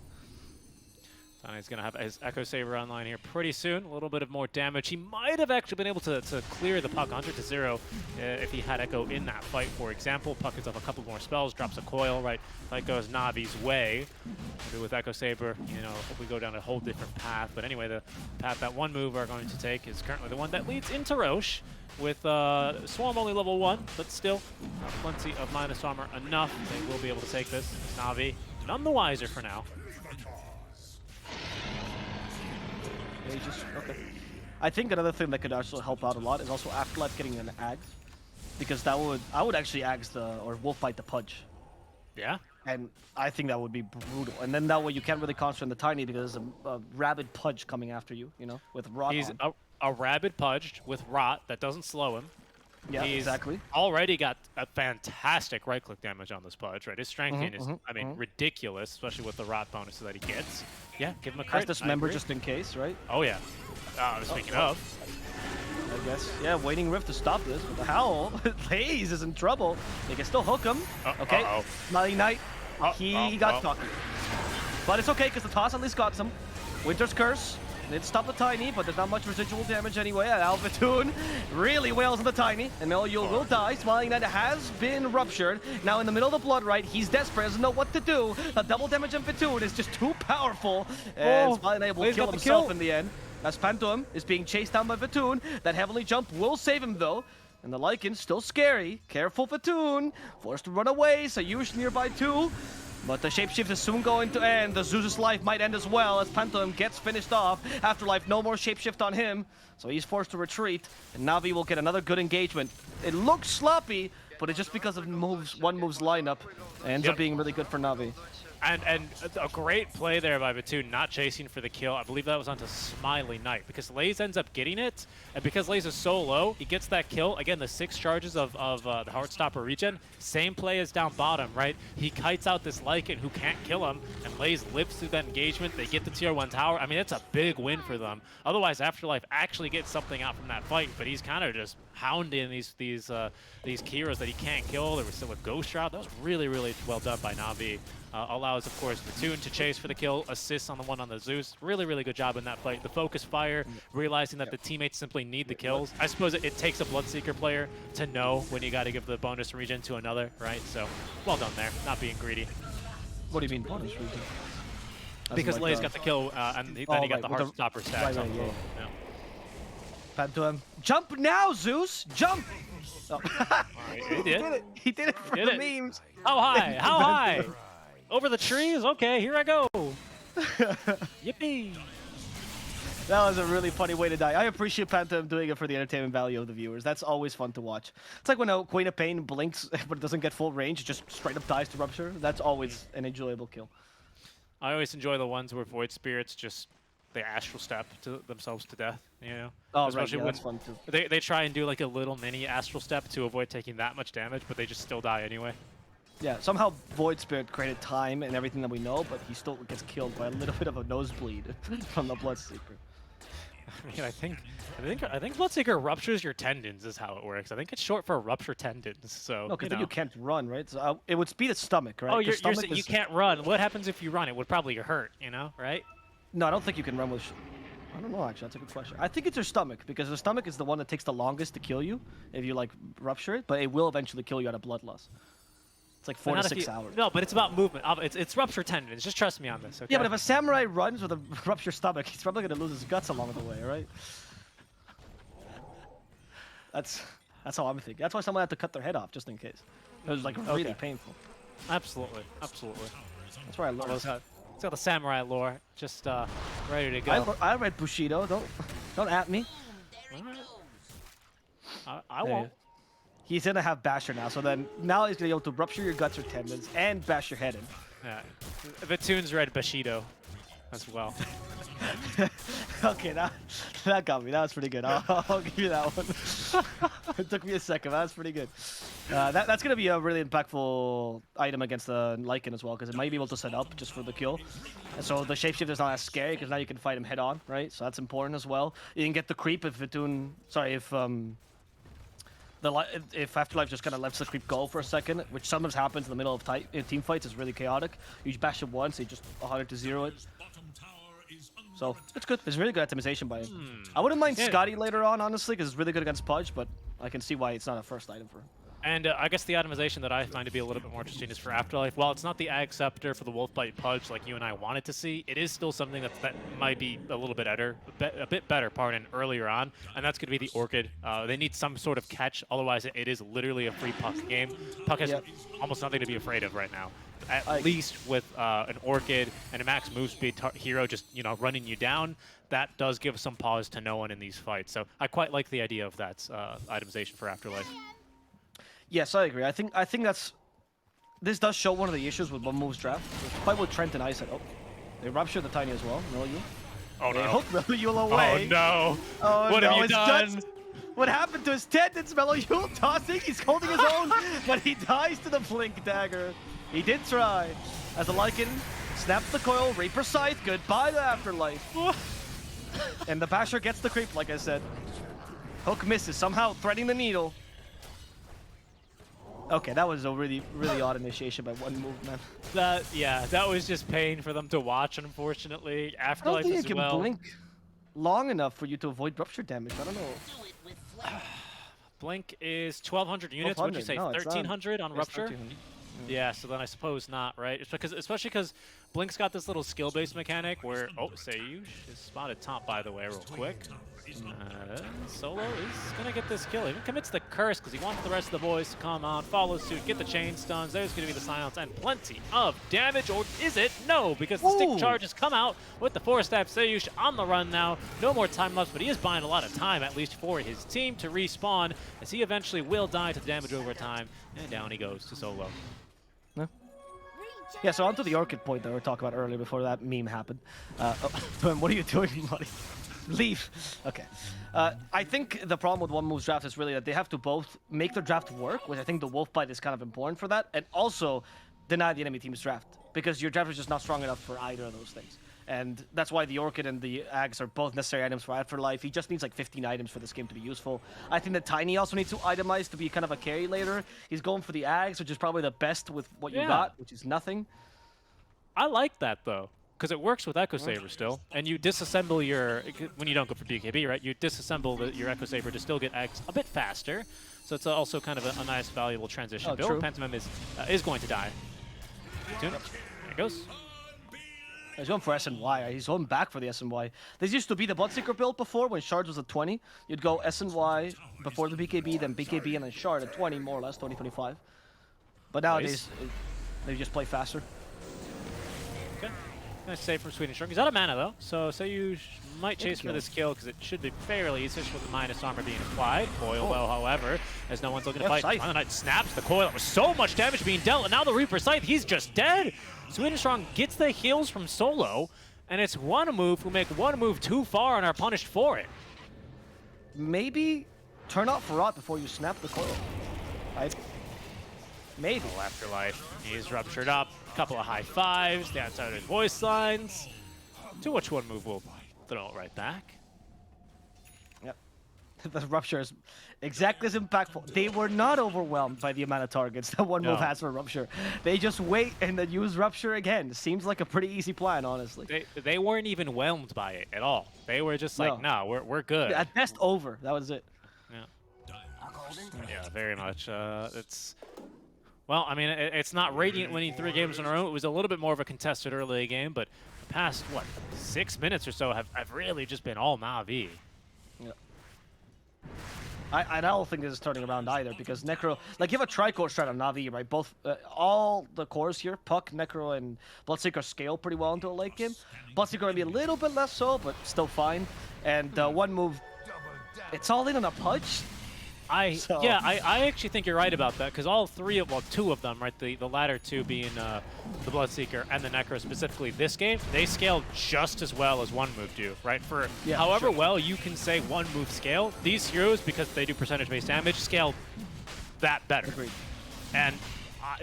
He's going to have his Echo Saber online here pretty soon. A little bit of more damage. He might have actually been able to clear the Puck 100-0 if he had Echo in that fight, for example. Puck is up a couple more spells, drops a coil, right? Fight goes Navi's way. Maybe with Echo Saber, hope we go down a whole different path. But anyway, the path that OneMove are going to take is currently the one that leads into Roche with Swarm only level 1, but still plenty of minus armor enough. They will be able to take this. Navi none the wiser for now. Okay. I think another thing that could also help out a lot is also Afterlife getting an Ags, because I would actually Ags or Wolf Bite the Pudge. Yeah. And I think that would be brutal. And then that way you can't really concentrate on the Tiny because there's a rabid Pudge coming after you, with Rot. He's a rabid Pudge with Rot that doesn't slow him. Yeah, He's exactly. already got a fantastic right-click damage on this Pudge, right? His strength gain is, ridiculous, especially with the Rot bonuses that he gets. Yeah, give him a crit. Has dismember just in case, right? Oh, yeah. Speaking of. I guess. Yeah, waiting Rift to stop this. What the hell? Laze is in trouble. They can still hook him. Okay. Smiley Knight. He got cocky. But it's okay, because the toss at least got some. Winter's Curse. Did stop the Tiny, but there's not much residual damage anyway. Vitoon really wails on the Tiny, and Maliyul will die. Smiling Knight has been ruptured. Now in the middle of the blood right, he's desperate, doesn't know what to do. The double damage on Vitoon is just too powerful, and Smiling Knight will kill himself in the end. As Pantom is being chased down by Vitoon. That heavenly jump will save him though. And the Lycan still scary. Careful Fatoon. Forced to run away. Sayush nearby too. But the shapeshift is soon going to end. The Zeus's life might end as well as Pantheon gets finished off. Afterlife, no more shapeshift on him. So he's forced to retreat. And Navi will get another good engagement. It looks sloppy, but it's just because of OneMove's lineup. It ends up being really good for Navi. And a great play there by Batoon, not chasing for the kill. I believe that was onto Smiley Knight, because Lays ends up getting it, and because Lays is so low, he gets that kill. Again, the 6 charges of the Heartstopper regen, same play as down bottom, right? He kites out this Lycan who can't kill him, and Lays lives through that engagement. They get the tier 1 tower. I mean, it's a big win for them. Otherwise, Afterlife actually gets something out from that fight, but he's kind of just hounding these Kiras that he can't kill. There was still a Ghost Shroud. That was really, really well done by Navi. Allows, of course, Batoon to chase for the kill, assists on the one on the Zeus. Really, really good job in that fight. The focus fire, realizing that the teammates simply need the kills. I suppose it takes a Bloodseeker player to know when you got to give the bonus regen to another, right? So, well done there, not being greedy. What do you mean bonus regen? Because Lay's got the kill, and then he got the Heartstopper stacks on the boat. Yeah. Pantheon. Jump now, Zeus! Jump! Oh. He did. He did it for the memes. How high? How high? Over the trees? Okay, here I go. Yippee. That was a really funny way to die. I appreciate Pantheon doing it for the entertainment value of the viewers. That's always fun to watch. It's like when a Queen of Pain blinks but it doesn't get full range, it just straight up dies to Rupture. That's always an enjoyable kill. I always enjoy the ones where Void Spirits just they astral step to themselves to death, you know? Oh, especially right, yeah, when that's fun too. they try and do like a little mini astral step to avoid taking that much damage, but they just still die anyway. Yeah, somehow Void Spirit created time and everything that we know, but he still gets killed by a little bit of a nosebleed from the Bloodseeker. I mean, I think Bloodseeker ruptures your tendons is how it works. I think it's short for rupture tendons. So no, because then you can't run, right? So it would speed the stomach, right? Oh, you're saying you can't run. What happens if you run? It would probably hurt, you know, right? No, I don't think you can run with. I don't know, actually. That's a good question. I think it's your stomach, because the stomach is the one that takes the longest to kill you if you like rupture it, but it will eventually kill you out of blood loss. It's like 4 to 6 hours. No, but it's about movement. It's rupture tendons. Just trust me on this, okay? Yeah, but if a samurai runs with a ruptured stomach, he's probably going to lose his guts along the way, right? That's how I'm thinking. That's why someone had to cut their head off, just in case. It was like really painful. Absolutely, absolutely. That's why I love it. It's got the samurai lore, just ready to go. I read Bushido. Don't at me. I won't. He's gonna have Basher now, so then now he's gonna be able to rupture your guts or tendons and bash your head in. Yeah, Batoon's read Bushido as well. Okay, that got me. That was pretty good. I'll give you that one. It took me a second. That was pretty good. That's gonna be a really impactful item against the Lycan as well, because it might be able to set up just for the kill. And so the shapeshifter is not as scary because now you can fight him head on, right? So that's important as well. You can get the creep if if Afterlife just kind of lets the creep go for a second, which sometimes happens in the middle of team fights, is really chaotic. You bash it once, you just 100 to 0 it. So it's good. It's really good optimization by him. I wouldn't mind Scotty later on, honestly, because it's really good against Pudge, but I can see why it's not a first item for him. And I guess the itemization that I find to be a little bit more interesting is for Afterlife. While it's not the Ag Scepter for the Wolfbite Pudge like you and I wanted to see, it is still something that might be a little bit better, earlier on, and that's going to be the Orchid. They need some sort of catch, otherwise it is literally a free Puck game. Puck has almost nothing to be afraid of right now. At least with an Orchid and a max move speed hero just running you down, that does give some pause to no one in these fights. So I quite like the idea of that itemization for Afterlife. Yes, I agree. I think this does show one of the issues with OneMove's draft. Fight with Trent and Ice. They rupture the Tiny as well. Melo Yule. Oh no! They hook Melo Yule away. Oh no! Oh, what have you done? What happened to his tendons? Melo Yule tossing. He's holding his own, but he dies to the Blink Dagger. He did try. As the Lycan snaps the coil, Reaper Scythe. Goodbye to Afterlife. And the Basher gets the creep, like I said. Hook misses, somehow threading the needle. Okay, that was a really, really odd initiation by OneMove, man. That was just pain for them to watch, unfortunately. Afterlife I don't think as well. You can blink long enough for you to avoid rupture damage. I don't know. Blink is 1,200 units. What'd you say? 1,300 on rupture? 1,300. Yeah, so then I suppose not, right? Especially because Blink's got this little skill-based mechanic where, oh, Sayush is spotted top, by the way, real quick. Solo is going to get this kill. He even commits the curse because he wants the rest of the boys to come out, follow suit, get the chain stuns. There's going to be the silence and plenty of damage. Or is it? No, because the stick charge has come out with the 4-step. Sayush on the run now. No more time left, but he is buying a lot of time, at least for his team, to respawn, as he eventually will die to the damage over time. And down he goes to Solo. Yeah, so onto the Orchid point that we were talking about earlier before that meme happened. What are you doing, buddy? Leave. Okay. I think the problem with OneMove's draft is really that they have to both make their draft work, which I think the Wolf Bite is kind of important for that, and also deny the enemy team's draft, because your draft is just not strong enough for either of those things. And that's why the Orchid and the Ags are both necessary items for Afterlife. He just needs like 15 items for this game to be useful. I think that Tiny also needs to itemize to be kind of a carry later. He's going for the Ags, which is probably the best with what you got, which is nothing. I like that, though, because it works with Echo Saber still. And you disassemble your, when you don't go for BKB, right? You disassemble your Echo Saber to still get Ags a bit faster. So it's also kind of a nice, valuable transition build. True. Pantomime is going to die. There it goes. He's going for SNY. He's going back for the SNY. This used to be the Bloodseeker build before, when Shards was at 20. You'd go SNY before the BKB, then BKB, and then Shard at 20, more or less, 20, 25. But nowadays, they just play faster. Okay. Nice save from SeekNStrike. He's out of mana, though, so you might chase for this kill, because it should be fairly easy with the minus armor being applied. Coil, well, however, as no one's looking to fight. Final Knight snaps the coil. It was so much damage being dealt, and now the Reaper Scythe, he's just dead. SeekNStrike gets the heals from Solo, and it's OneMove who make OneMove too far and are punished for it. Maybe turn off Farad before you snap the coil. Maybe. Oh, Afterlife. He's ruptured up. A couple of high fives. The outside of his voice lines. To which OneMove will throw it right back. Yep. The Rupture is exactly as impactful. They were not overwhelmed by the amount of targets that OneMove has for Rupture. They just wait and then use Rupture again. Seems like a pretty easy plan, honestly. They weren't even whelmed by it at all. They were just like, no, we're good. At best, over. That was it. Yeah. Yeah, very much. It's... Well, I mean, it's not Radiant winning 3 games in a row. It was a little bit more of a contested early game, but the past, 6 minutes or so have really just been all Navi. Yeah. I don't think this is turning around either, because Necro, like, you have a tri-core strat on Navi, right? Both, all the cores here, Puck, Necro, and Bloodseeker scale pretty well into a late game. Bloodseeker maybe a little bit less so, but still fine. And OneMove, it's all in on a Pudge. I actually think you're right about that, because all 2 of them, right, the latter 2 being the Bloodseeker and the Necro specifically this game, they scale just as well as OneMove do, right? For however well you can say OneMove scale, these heroes, because they do percentage-based damage, scale that better. Agreed. And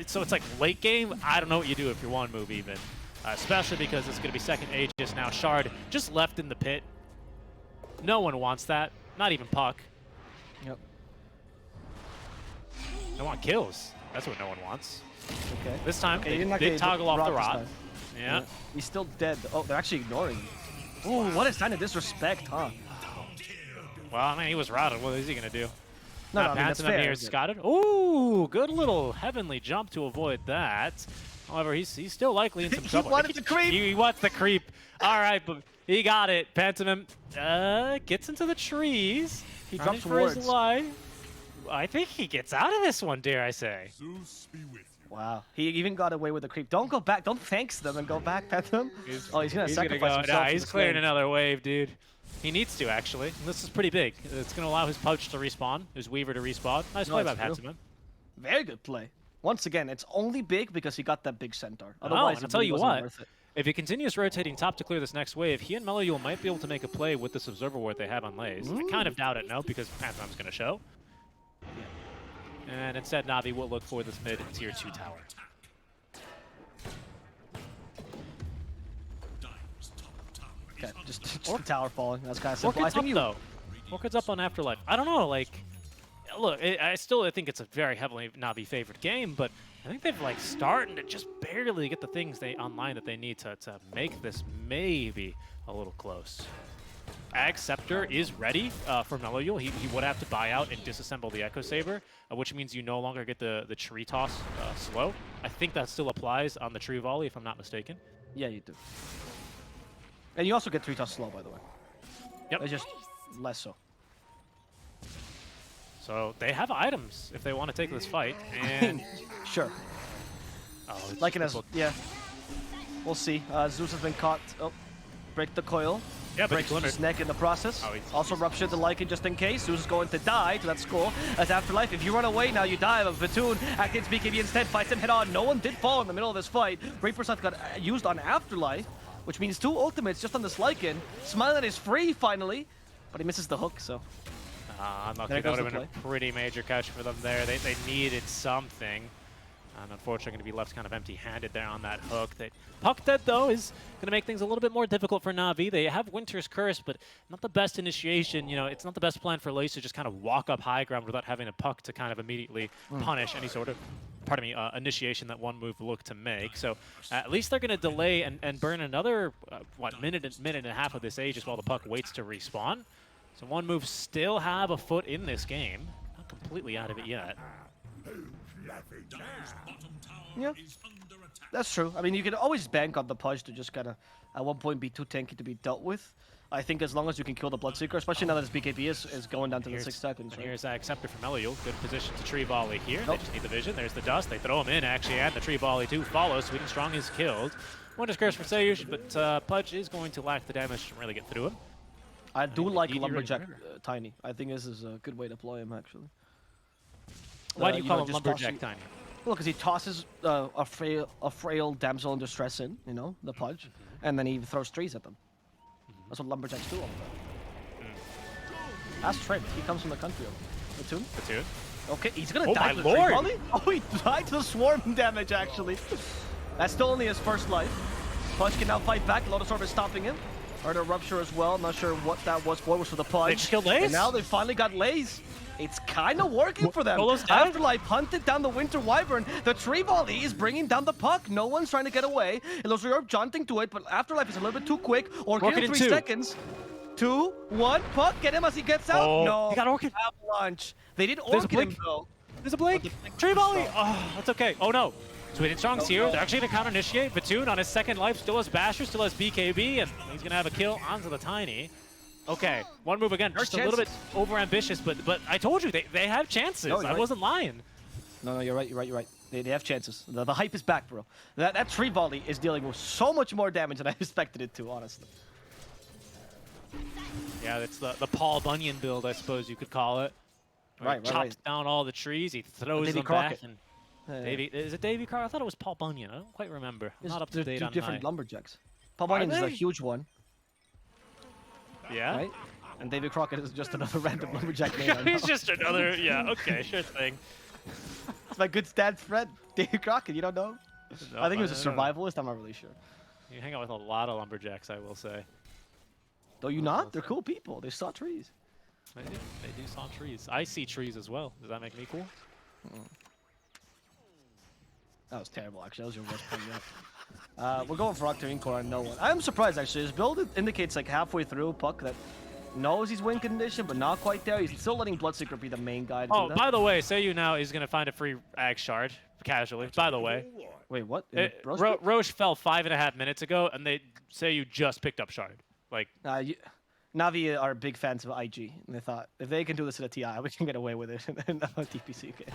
so it's like late game, I don't know what you do if you're OneMove even, especially because it's going to be second Aegis now. Shard just left in the pit. No one wants that, not even Puck. Yep. No one kills. That's what no one wants. Okay. This time, they did toggle off the rod. Yeah. He's still dead. Oh, they're actually ignoring him. Ooh, what a sign of disrespect, huh? Well, I mean, he was routed. What is he going to do? No, I mean, that's fair. Here, scotted. Ooh, good little heavenly jump to avoid that. However, he's still likely in some trouble. He wanted the creep. He wants the creep. All right, but he got it. Pantomime gets into the trees. He drops for his wards. life. I think he gets out of this one, dare I say. Wow. He even got away with the creep. Don't go back. Don't thanks them and go back, Pantomime. He's going to sacrifice himself. Nah, he's clearing another wave, dude. He needs to, actually. This is pretty big. It's going to allow his Pouch to respawn, his Weaver to respawn. Nice play by Pantomime. Very good play. Once again, it's only big because he got that big centaur. Otherwise, I'll tell you what. If he continues rotating top to clear this next wave, he and Melloyul might be able to make a play with this Observer Ward they have on Lays. I kind of doubt it, no, because Pantomime's going to show. And instead, Navi will look for this mid-tier 2 tower. Okay, just the tower falling. That's kind of simple. Orchid's up, though. Orchid's up on Afterlife. I don't know, like... Look, I still think it's a very heavily Navi-favored game, but I think they've, like, starting to just barely get the things online that they need to make this maybe a little close. Ag Scepter is ready for Melloyul. He would have to buy out and disassemble the Echo Saber, which means you no longer get the tree toss slow. I think that still applies on the tree volley, if I'm not mistaken. Yeah, you do. And you also get 3-toss slow, by the way. Yep. It's just less so. So they have items if they want to take this fight. And Sure. oh, it's Like it just as yeah. We'll see. Zeus has been caught. Oh, break the coil. Yeah, but he Breaks glimmered. his neck in the process. Oh, he's- Also ruptured the Lycan just in case. Zeus is going to die to that skull. As Afterlife, if you run away now, you die. But Vitoon activates BKB instead, fights him head on. No one did fall in the middle of this fight. Reaper Sight got used on Afterlife, which means 2 ultimates just on this Lycan. Smiling is free finally, but he misses the hook, so. Unlucky. There That would goes have the been a pretty major catch for them there. They needed something. And unfortunately, going to be left kind of empty-handed there on that hook. Puck Dead, though, is going to make things a little bit more difficult for Na'Vi. They have Winter's Curse, but not the best initiation. You know, it's not the best plan for Lace to just kind of walk up high ground without having a Puck to kind of immediately punish any sort of, initiation that OneMove looked to make. So at least they're going to delay and burn another, minute and a half of this Aegis while the Puck waits to respawn. So OneMove still have a foot in this game. Not completely out of it yet. Yeah, that's true. I mean, you can always bank on the Pudge to just kind of, at one point, be too tanky to be dealt with. I think as long as you can kill the Bloodseeker, especially now that his BKB is going down to the 6 seconds. Right? Here's Acceptor from Eliel. Good position to tree volley here. They Nope. just need the vision. There's the dust. They throw him in, actually, and the tree volley, too, follows. Sweet and Strong is killed. Winter's Curse for Sayush, but Pudge is going to lack the damage to really get through him. I do think like Edie really Lumberjack remember. Tiny. I think this is a good way to play him, actually. Why do you call him just Lumberjack tossing- Tiny? Well, because he tosses a frail damsel in distress in, you know, the Pudge, and then he throws trees at them. That's what Lumberjacks do all the time. Ask Trent. He comes from the country of Platoon. Platoon. Okay, he's gonna Oh die my to the tree lord! volley? Oh, he died to the swarm damage, actually. That's still only his first life. Pudge can now fight back. Lotus Orb is stopping him. Heard a rupture as well. I'm not sure what that was for. It was for the Pudge. They just killed Lace? And now they finally got Lace. It's kind of working for them. Solo's dead? Afterlife hunted down the Winter Wyvern. The tree volley is bringing down the Puck. No one's trying to get away. Illusory Orb jaunting to it, but Afterlife is a little bit too quick. Orchid in in 3 2. seconds. 2, 1, Puck, get him as he gets out. Oh, No, he got Orchid. Avalanche. They did There's a Orchid him blink. though. There's a blink. Tree volley. Oh, that's okay. Oh, no. Sweet and Strong's here. They're actually going to counter-initiate. Vitoon on his second life still has Basher, still has BKB, and he's going to have a kill onto the Tiny. Okay, OneMove again, just a little bit over-ambitious, but I told you, they have chances. No, you're I right. wasn't lying. No, you're right. They have chances. The hype is back, bro. That tree volley is dealing with so much more damage than I expected it to, honestly. Yeah, that's the Paul Bunyan build, I suppose you could call it. Where he Right. chops down all the trees, he throws Davy them back. Crockett. And is it Davy Crockett? I thought it was Paul Bunyan. I don't quite remember. I'm not up to There's date two on different my... lumberjacks. Paul Bunyan is a they? huge one, Yeah? right? And David Crockett is just another random lumberjack name. I know. He's just another... Yeah, okay, sure thing. It's my good stats friend, David Crockett. You don't know? No, I think he was a don't know. survivalist. I'm not really sure. You hang out with a lot of lumberjacks, I will say. Though you not? They're cool people. They saw trees. They do saw trees. I see trees as well. Does that make me cool? That was terrible, actually. That was your worst point yet. We're going for Octarine Core on no one. I'm surprised, actually. His build indicates, like, halfway through, Puck that knows he's win condition, but not quite there. He's still letting Bloodseeker be the main guy to Oh, do that. by the way, Sayu now is going to find a free Ag Shard, casually. By the way. Wait, what? In the Roche pick? Roche fell 5.5 minutes ago, and they say you just picked up Shard. Like, Navi are big fans of IG, and they thought, if they can do this in a TI, we can get away with it in a DPC game.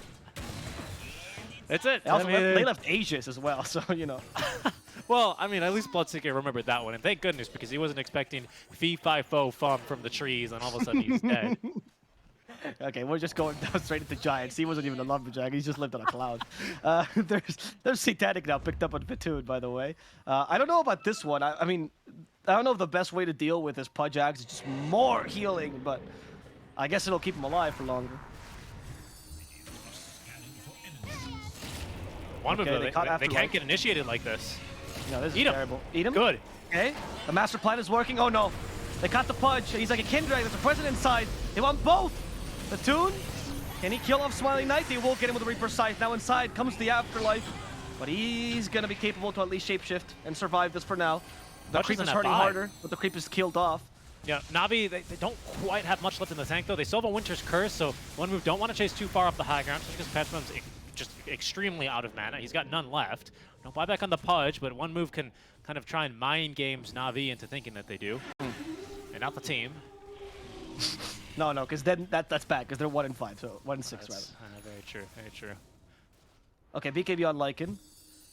that's it. They also I mean, they left Aegis as well, so, you know. well, I mean, at least Bloodseeker remembered that one, and thank goodness, because he wasn't expecting Fee-Fi-Fo Fum from the trees, and all of a sudden he's dead. Okay, we're just going down straight into Giants. He wasn't even a lumberjack. He's just lived on a cloud. There's Satanic now picked up on Vitoon, by the way. I don't know about this one. I mean, I don't know if the best way to deal with this Pudge Axe is just more healing, but I guess it'll keep him alive for longer. One Okay, move, they they caught can't Afterlife. get initiated like this. No, this is Eat him. terrible. Eat him? Good. Okay, the master plan is working. Oh no, they caught the Pudge. He's like a Kindred. There's a president inside. They want both. Vitoon, can he kill off Smiling Knight? They will get him with the Reaper Scythe. Now inside comes the Afterlife, but he's gonna be capable to at least shapeshift and survive this for now. The Much creep isn't is that hurting vibe. harder, but the creep is killed off. Yeah, Navi, they don't quite have much left in the tank, though. They still have a Winter's Curse, so OneMove don't want to chase too far off the high ground, just because Petrum's just extremely out of mana. He's got none left. No buyback on the Pudge, but OneMove can kind of try and mind games Navi into thinking that they do. And not the team. No, because then that's bad, because they're 1 and 5, so 1 and 6 rather. Very true, very true. Okay, BKB on Lycan.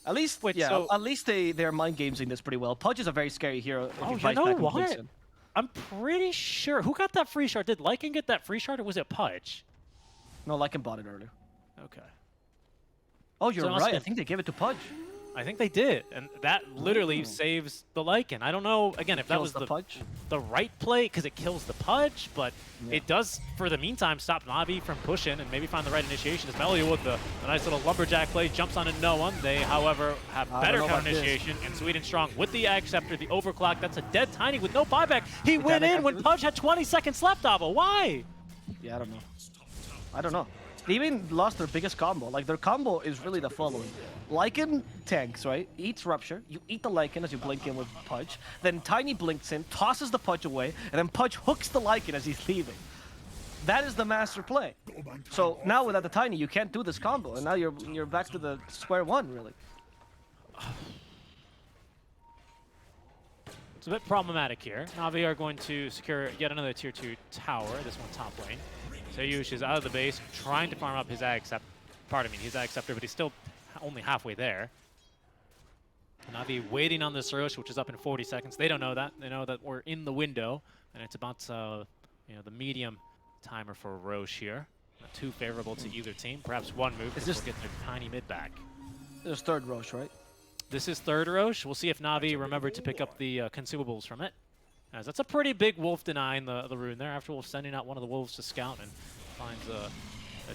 At least, Wait, yeah, so- at least they're mind gamesing this pretty well. Pudge is a very scary hero. If Oh, he you fights know back and what? blinks in. I'm pretty sure. Who got that free shard? Did Lycan get that free shard, or was it Pudge? No, Lycan bought it earlier. Okay. Oh, you're So it must right. I have- think they gave it to Pudge. I think they did, and that literally saves the Lycan. I don't know, again, if that Kills was the Pudge. the right play, because it kills the Pudge, but Yeah. it does, for the meantime, stop Navi from pushing and maybe find the right initiation. As Melio with the nice little lumberjack play jumps onto no one. They, however, have I better don't know counter about this. initiation, and SweetNStrike with the Ag Scepter, the overclock. That's a dead Tiny with no buyback. He went Titanic in when activate? Pudge had 20 seconds left, Avo. Why? Yeah, I don't know. They even lost their biggest combo. Like, their combo is really the following. Lycan tanks, right? Eats Rupture. You eat the Lycan as you blink in with Pudge. Then Tiny blinks in, tosses the Pudge away, and then Pudge hooks the Lycan as he's leaving. That is the master play. So now without the Tiny, you can't do this combo, and now you're back to the square one, really. It's a bit problematic here. Navi are going to secure yet another tier 2 tower, this one top lane. Sayush is out of the base, trying to farm up his Ag Scepter. Pardon me, his Ag Scepter, but he's still only halfway there. Navi waiting on this Rosh, which is up in 40 seconds. They don't know that. They know that we're in the window, and it's about the medium timer for Rosh here. Not too favorable to either team. Perhaps one move Is will this- get their tiny mid back. There's third Rosh, right? This is third Rosh. We'll see if Navi remembered to pick up the consumables from it. As that's a pretty big wolf denying the rune there. After Wolf sending out one of the wolves to scout and finds a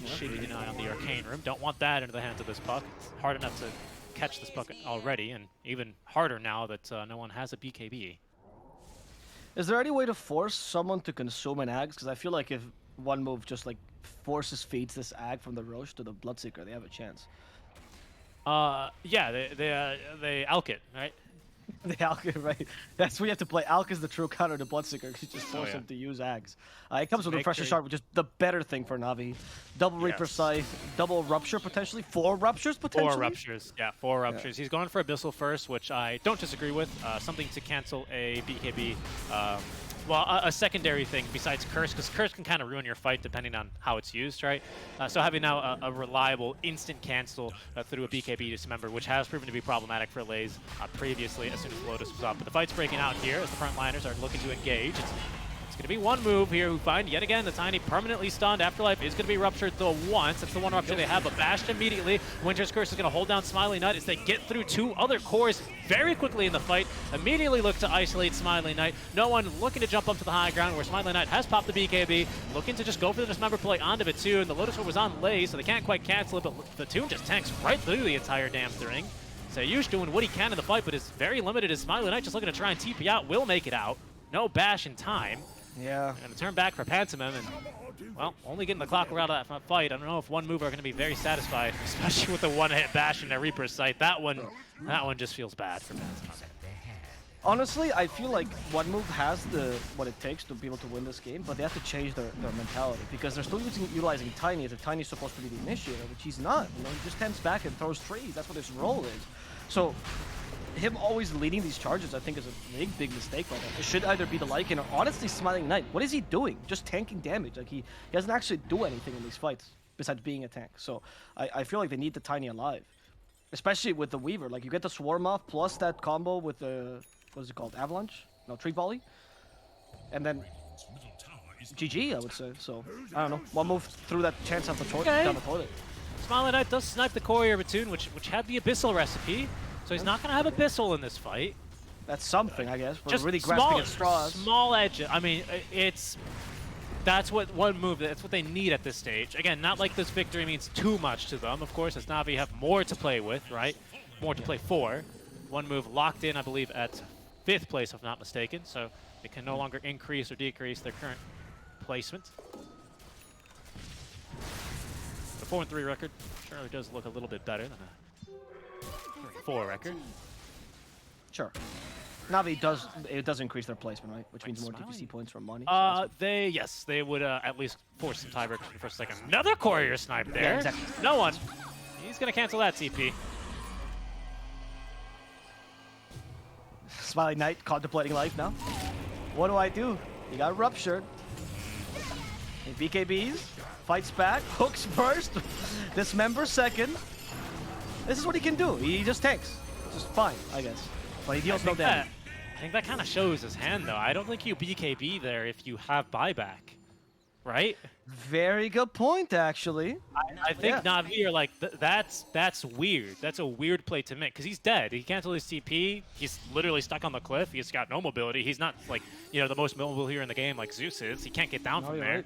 shitty deny on the arcane room. Don't want that into the hands of this puck. It's hard enough to catch this puck already, and even harder now that no one has a BKB. Is there any way to force someone to consume an Ags? Because I feel like if OneMove just like feeds this Ag from the Rosh to the Bloodseeker, they have a chance. Yeah, they alk it, right? The Alk, right? That's where you have to play. Alk is the true counter to Bloodseeker. You just force yeah. him to use Ags. It comes with Make Refresher sure- Shard, which is the better thing for Navi. Double Reaper Yes. Scythe, double Rupture potentially, 4 Ruptures potentially. 4 ruptures. Yeah, 4 ruptures. He's going for Abyssal first, which I don't disagree with. Something to cancel a BKB. A secondary thing besides Curse, because Curse can kind of ruin your fight depending on how it's used, right? So having now a reliable instant cancel through a BKB dismember, which has proven to be problematic for Lays previously as soon as Lotus was up. But the fight's breaking out here as the frontliners are looking to engage. It's going to be one move here who find yet again the Tiny permanently stunned. Afterlife is going to be ruptured though once. That's the one rupture they have, but bashed immediately. Winter's Curse is going to hold down Smiley Knight as they get through 2 other cores very quickly in the fight. Immediately look to isolate Smiley Knight. No one looking to jump up to the high ground where Smiley Knight has popped the BKB. Looking to just go for the dismember play onto it too. And the Lotus Orb was on Lay, so they can't quite cancel it, but the Toon just tanks right through the entire damn thing. Sayush doing what he can in the fight, but is very limited as Smiley Knight just looking to try and TP out. Will make it out. No bash in time. Yeah. Going to turn back for Pantomime, and, well, only getting the clock around of that fight. I don't know if OneMove are going to be very satisfied, especially with the one-hit bash in their Reaper's sight. That one just feels bad for Pantomime. Honestly, I feel like OneMove has what it takes to be able to win this game, but they have to change their mentality because they're still utilizing Tiny as if Tiny's supposed to be the initiator, which he's not. You know, he just stands back and throws trees. That's what his role is. So him always leading these charges, I think, is a big mistake by them. It should either be the Lycan or honestly Smiling Knight. What is he doing? Just tanking damage. Like he doesn't actually do anything in these fights besides being a tank. So I feel like they need the Tiny alive, especially with the Weaver. Like you get the Swarm off plus that combo with the what is it called? Avalanche? No, Tree Volley. And then GG, I would say. So I don't know. OneMove threw that chance off the down the toilet. Smiley Knight does snipe the Courier Batoon, which had the Abyssal recipe, so he's not going to have Abyssal in this fight. That's something, I guess. We're Just really grasping small, at straws. small edge. I mean, that's what OneMove. That's what they need at this stage. Again, not like this victory means too much to them. Of course, as Navi have more to play with, right? More to play for. OneMove locked in, I believe, at 5th place, if I'm not mistaken. So they can no longer increase or decrease their current placement. The 4-3 record certainly does look a little bit better than a 3-4 record. Sure. Navi does increase their placement, right? Which means more Smiling. DPC points from money. So They would at least force some tiebreakers for a second. Another Courier snipe there. Yeah, exactly. No one. He's gonna cancel that TP. Smiley Knight contemplating life now. What do I do? He got ruptured. And BKBs, fights back, hooks first, dismembers second. This is what he can do. He just tanks. Just fine, I guess. But he deals no damage. I think that kind of shows his hand, though. I don't think you BKB there if you have buyback, right? Very good point, actually. I think Navi are like, that's weird. That's a weird play to make because he's dead. He canceled his TP. He's literally stuck on the cliff. He's got no mobility. He's not like, you know, the most mobile here in the game like Zeus is. He can't get down from there.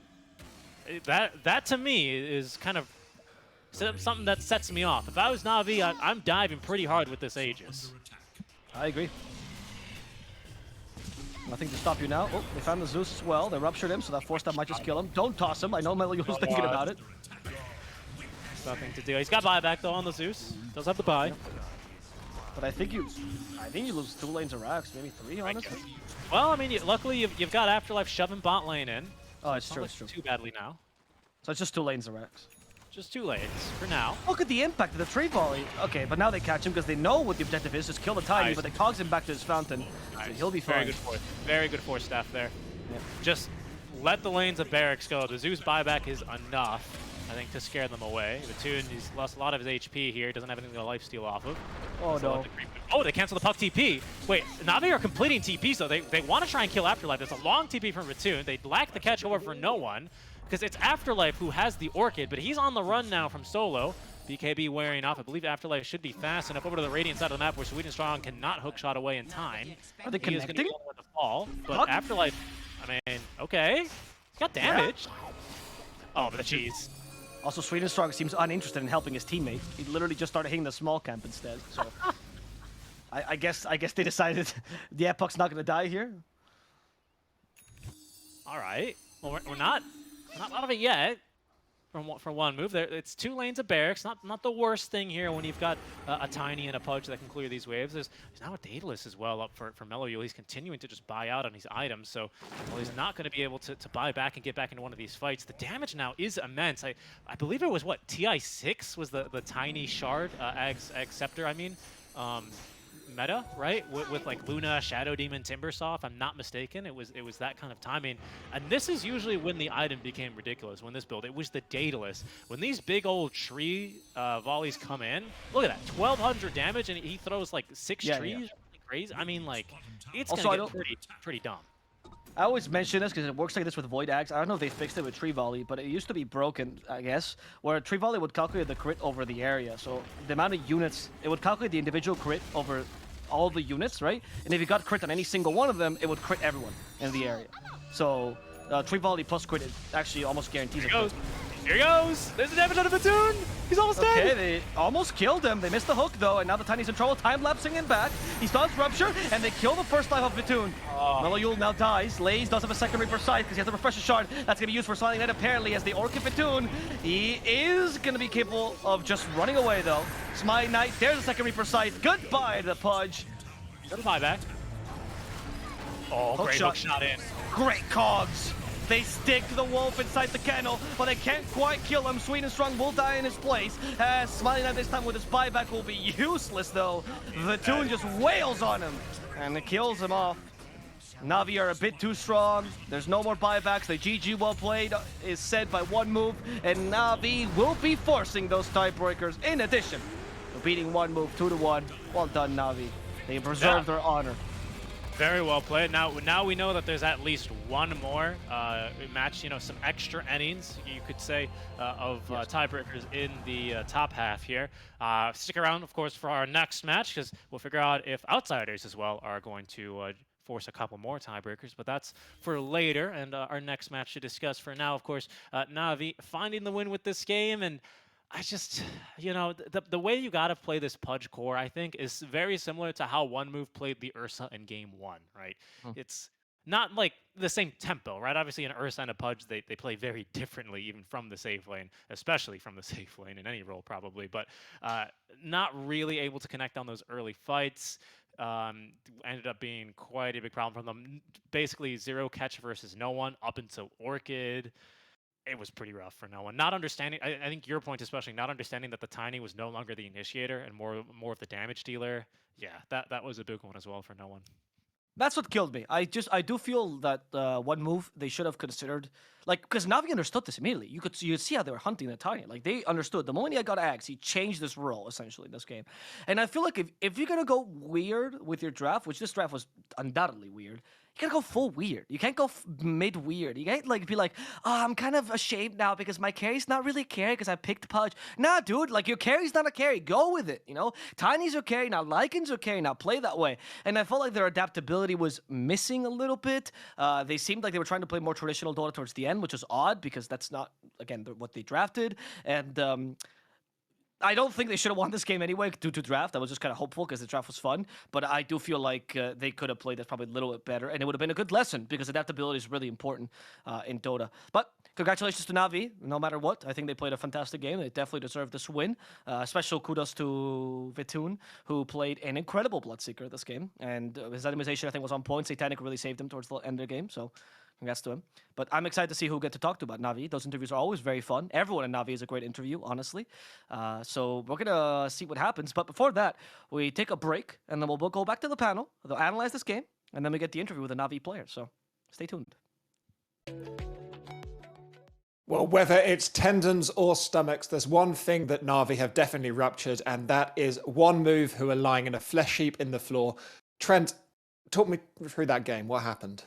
Right. That to me is kind of something that sets me off. If I was Navi, I'm diving pretty hard with this Aegis. I agree. Nothing to stop you now. Oh, they found the Zeus as well. They ruptured him, so that force that might just kill him. Don't toss him. I know Melio was thinking about it. Nothing to do. He's got buyback though on the Zeus. Does have the buy. Yep. But I think you lose 2 lanes of racks, maybe 3, honestly. Well, I mean, luckily you've got Afterlife shoving bot lane in. Oh, it's true. It's true. Too badly now. So it's just 2 lanes of racks. Just 2 lanes for now. Look at the impact of the tree volley. Okay, but now they catch him because they know what the objective is. Just kill the Tiny, Nice. but they cogs him back to his fountain. Nice. So he'll be Very fine. good force. Very good force staff there. Yeah. Just let the lanes of barracks go. The Zeus buyback is enough, I think, to scare them away. Vitoon, he's lost a lot of his HP here. Doesn't have anything to lifesteal off of. Oh, So no. Oh, they cancel the puck TP. Wait, Navi are completing TP, so they want to try and kill Afterlife. There's a long TP from Vitoon. They lack the catch, however, for no one. Because it's Afterlife who has the Orchid, but he's on the run now from solo. BKB wearing off. I believe Afterlife should be fast enough over to the Radiant side of the map where SeekNStrike cannot hookshot away in time. Are they He is gonna be connecting? the one to fall, but Puck? Afterlife, I mean, okay. He's got damage. Oh, but jeez. Also, SeekNStrike seems uninterested in helping his teammate. He literally just started hitting the small camp instead. So, I guess they decided the Puck's not gonna die here. All right. Well, we're not out of it yet. For OneMove, there it's 2 lanes of barracks. Not the worst thing here when you've got a Tiny and a Pudge that can clear these waves. There's now a Daedalus as well up for Melio. He's continuing to just buy out on these items, so well, he's not going to be able to buy back and get back into one of these fights. The damage now is immense. I believe it was what TI6 was the Tiny Shard Scepter. I mean. Meta, right? With like Luna, Shadow Demon, Timbersaw, if I'm not mistaken. It was that kind of timing. And this is usually when the item became ridiculous, when this build. It was the Daedalus. When these big old tree volleys come in, look at that, 1,200 damage, and he throws like 6 trees. Yeah. Crazy. I mean, like, it's also, gonna get pretty dumb. I always mention this because it works like this with Void Axe. I don't know if they fixed it with Tree Volley, but it used to be broken, I guess, where Tree Volley would calculate the crit over the area. So the amount of units, it would calculate the individual crit over all the units, right? And if you got crit on any single one of them, it would crit everyone in the area. So Tree Volley plus crit, it actually almost guarantees Here it. goes. Here goes. There's the damage out of Vitoon. He's almost dead. Okay, they almost killed him. They missed the hook though, and now the Tiny's in trouble. Time-lapsing him back. He stuns Rupture, and they kill the first life of Vitoon. Melio now dies. Laze does have a second Reaper Sight because he has the Refresher Shard. That's going to be used for Silent Night apparently as the Orchid Vitoon. He is going to be capable of just running away though. Smite Knight, there's a second Reaper Sight. Goodbye to the Pudge. Got a buyback. Oh, great hook shot in. Great cogs. They stick the wolf inside the kennel, but they can't quite kill him. SeekNStrike will die in his place. Smiling at this time with his buyback will be useless though. Vitoon just wails on him, and it kills him off. Navi are a bit too strong. There's no more buybacks. The GG well played is said by OneMove, and Navi will be forcing those tiebreakers in addition to beating OneMove 2-1. Well done, Navi. They preserved their honor. Very well played. Now we know that there's at least one more match, you know, some extra innings, you could say, of tiebreakers in the top half here. Stick around, of course, for our next match, because we'll figure out if outsiders as well are going to force a couple more tiebreakers, but that's for later and our next match to discuss. For now, of course, Navi finding the win with this game, and I just, you know, the way you got to play this Pudge core, I think, is very similar to how OneMove played the Ursa in Game 1, right? It's not like the same tempo, right? Obviously, an Ursa and a Pudge, they play very differently, even from the safe lane, especially from the safe lane in any role, probably, but not really able to connect on those early fights. Ended up being quite a big problem for them. Basically, 0 catch versus no one up until Orchid. it was pretty rough for no one. Not understanding, I think your point especially, not understanding that the Tiny was no longer the initiator and more of the damage dealer. Yeah, that was a big one as well for no one. That's what killed me. I do feel that OneMove they should have considered, like, because Navi understood this immediately. You could see how they were hunting the Tiny. Like, they understood the moment he got Axe, he changed this role essentially in this game. And I feel like if you're gonna go weird with your draft, which this draft was undoubtedly weird, you gotta go full weird. You can't go mid weird. You can't like be like, oh, I'm kind of ashamed now because my carry's not really a carry because I picked Pudge. Nah, dude, like your carry's not a carry. Go with it. You know, Tiny's your carry now. Lycan's your carry now. Play that way. And I felt like their adaptability was missing a little bit. They seemed like they were trying to play more traditional Dota towards the end, which was odd because that's not again what they drafted. And I don't think they should have won this game anyway due to draft. I was just kind of hopeful because the draft was fun. But I do feel like they could have played this probably a little bit better. And it would have been a good lesson because adaptability is really important in Dota. But congratulations to Navi, no matter what. I think they played a fantastic game. They definitely deserve this win. Special kudos to Vitun, who played an incredible Bloodseeker this game. And his animation, I think, was on point. Satanic really saved him towards the end of the game. So congrats to him. But I'm excited to see who we get to talk to about Navi. Those interviews are always very fun. Everyone in Navi is a great interview, honestly. So we're going to see what happens. But before that, we take a break, and then we'll go back to the panel. They'll analyze this game, and then we get the interview with a Navi player. So stay tuned. Well, whether it's tendons or stomachs, there's one thing that Navi have definitely ruptured, and that is OneMove, who are lying in a flesh heap in the floor. Trent, talk me through that game. What happened?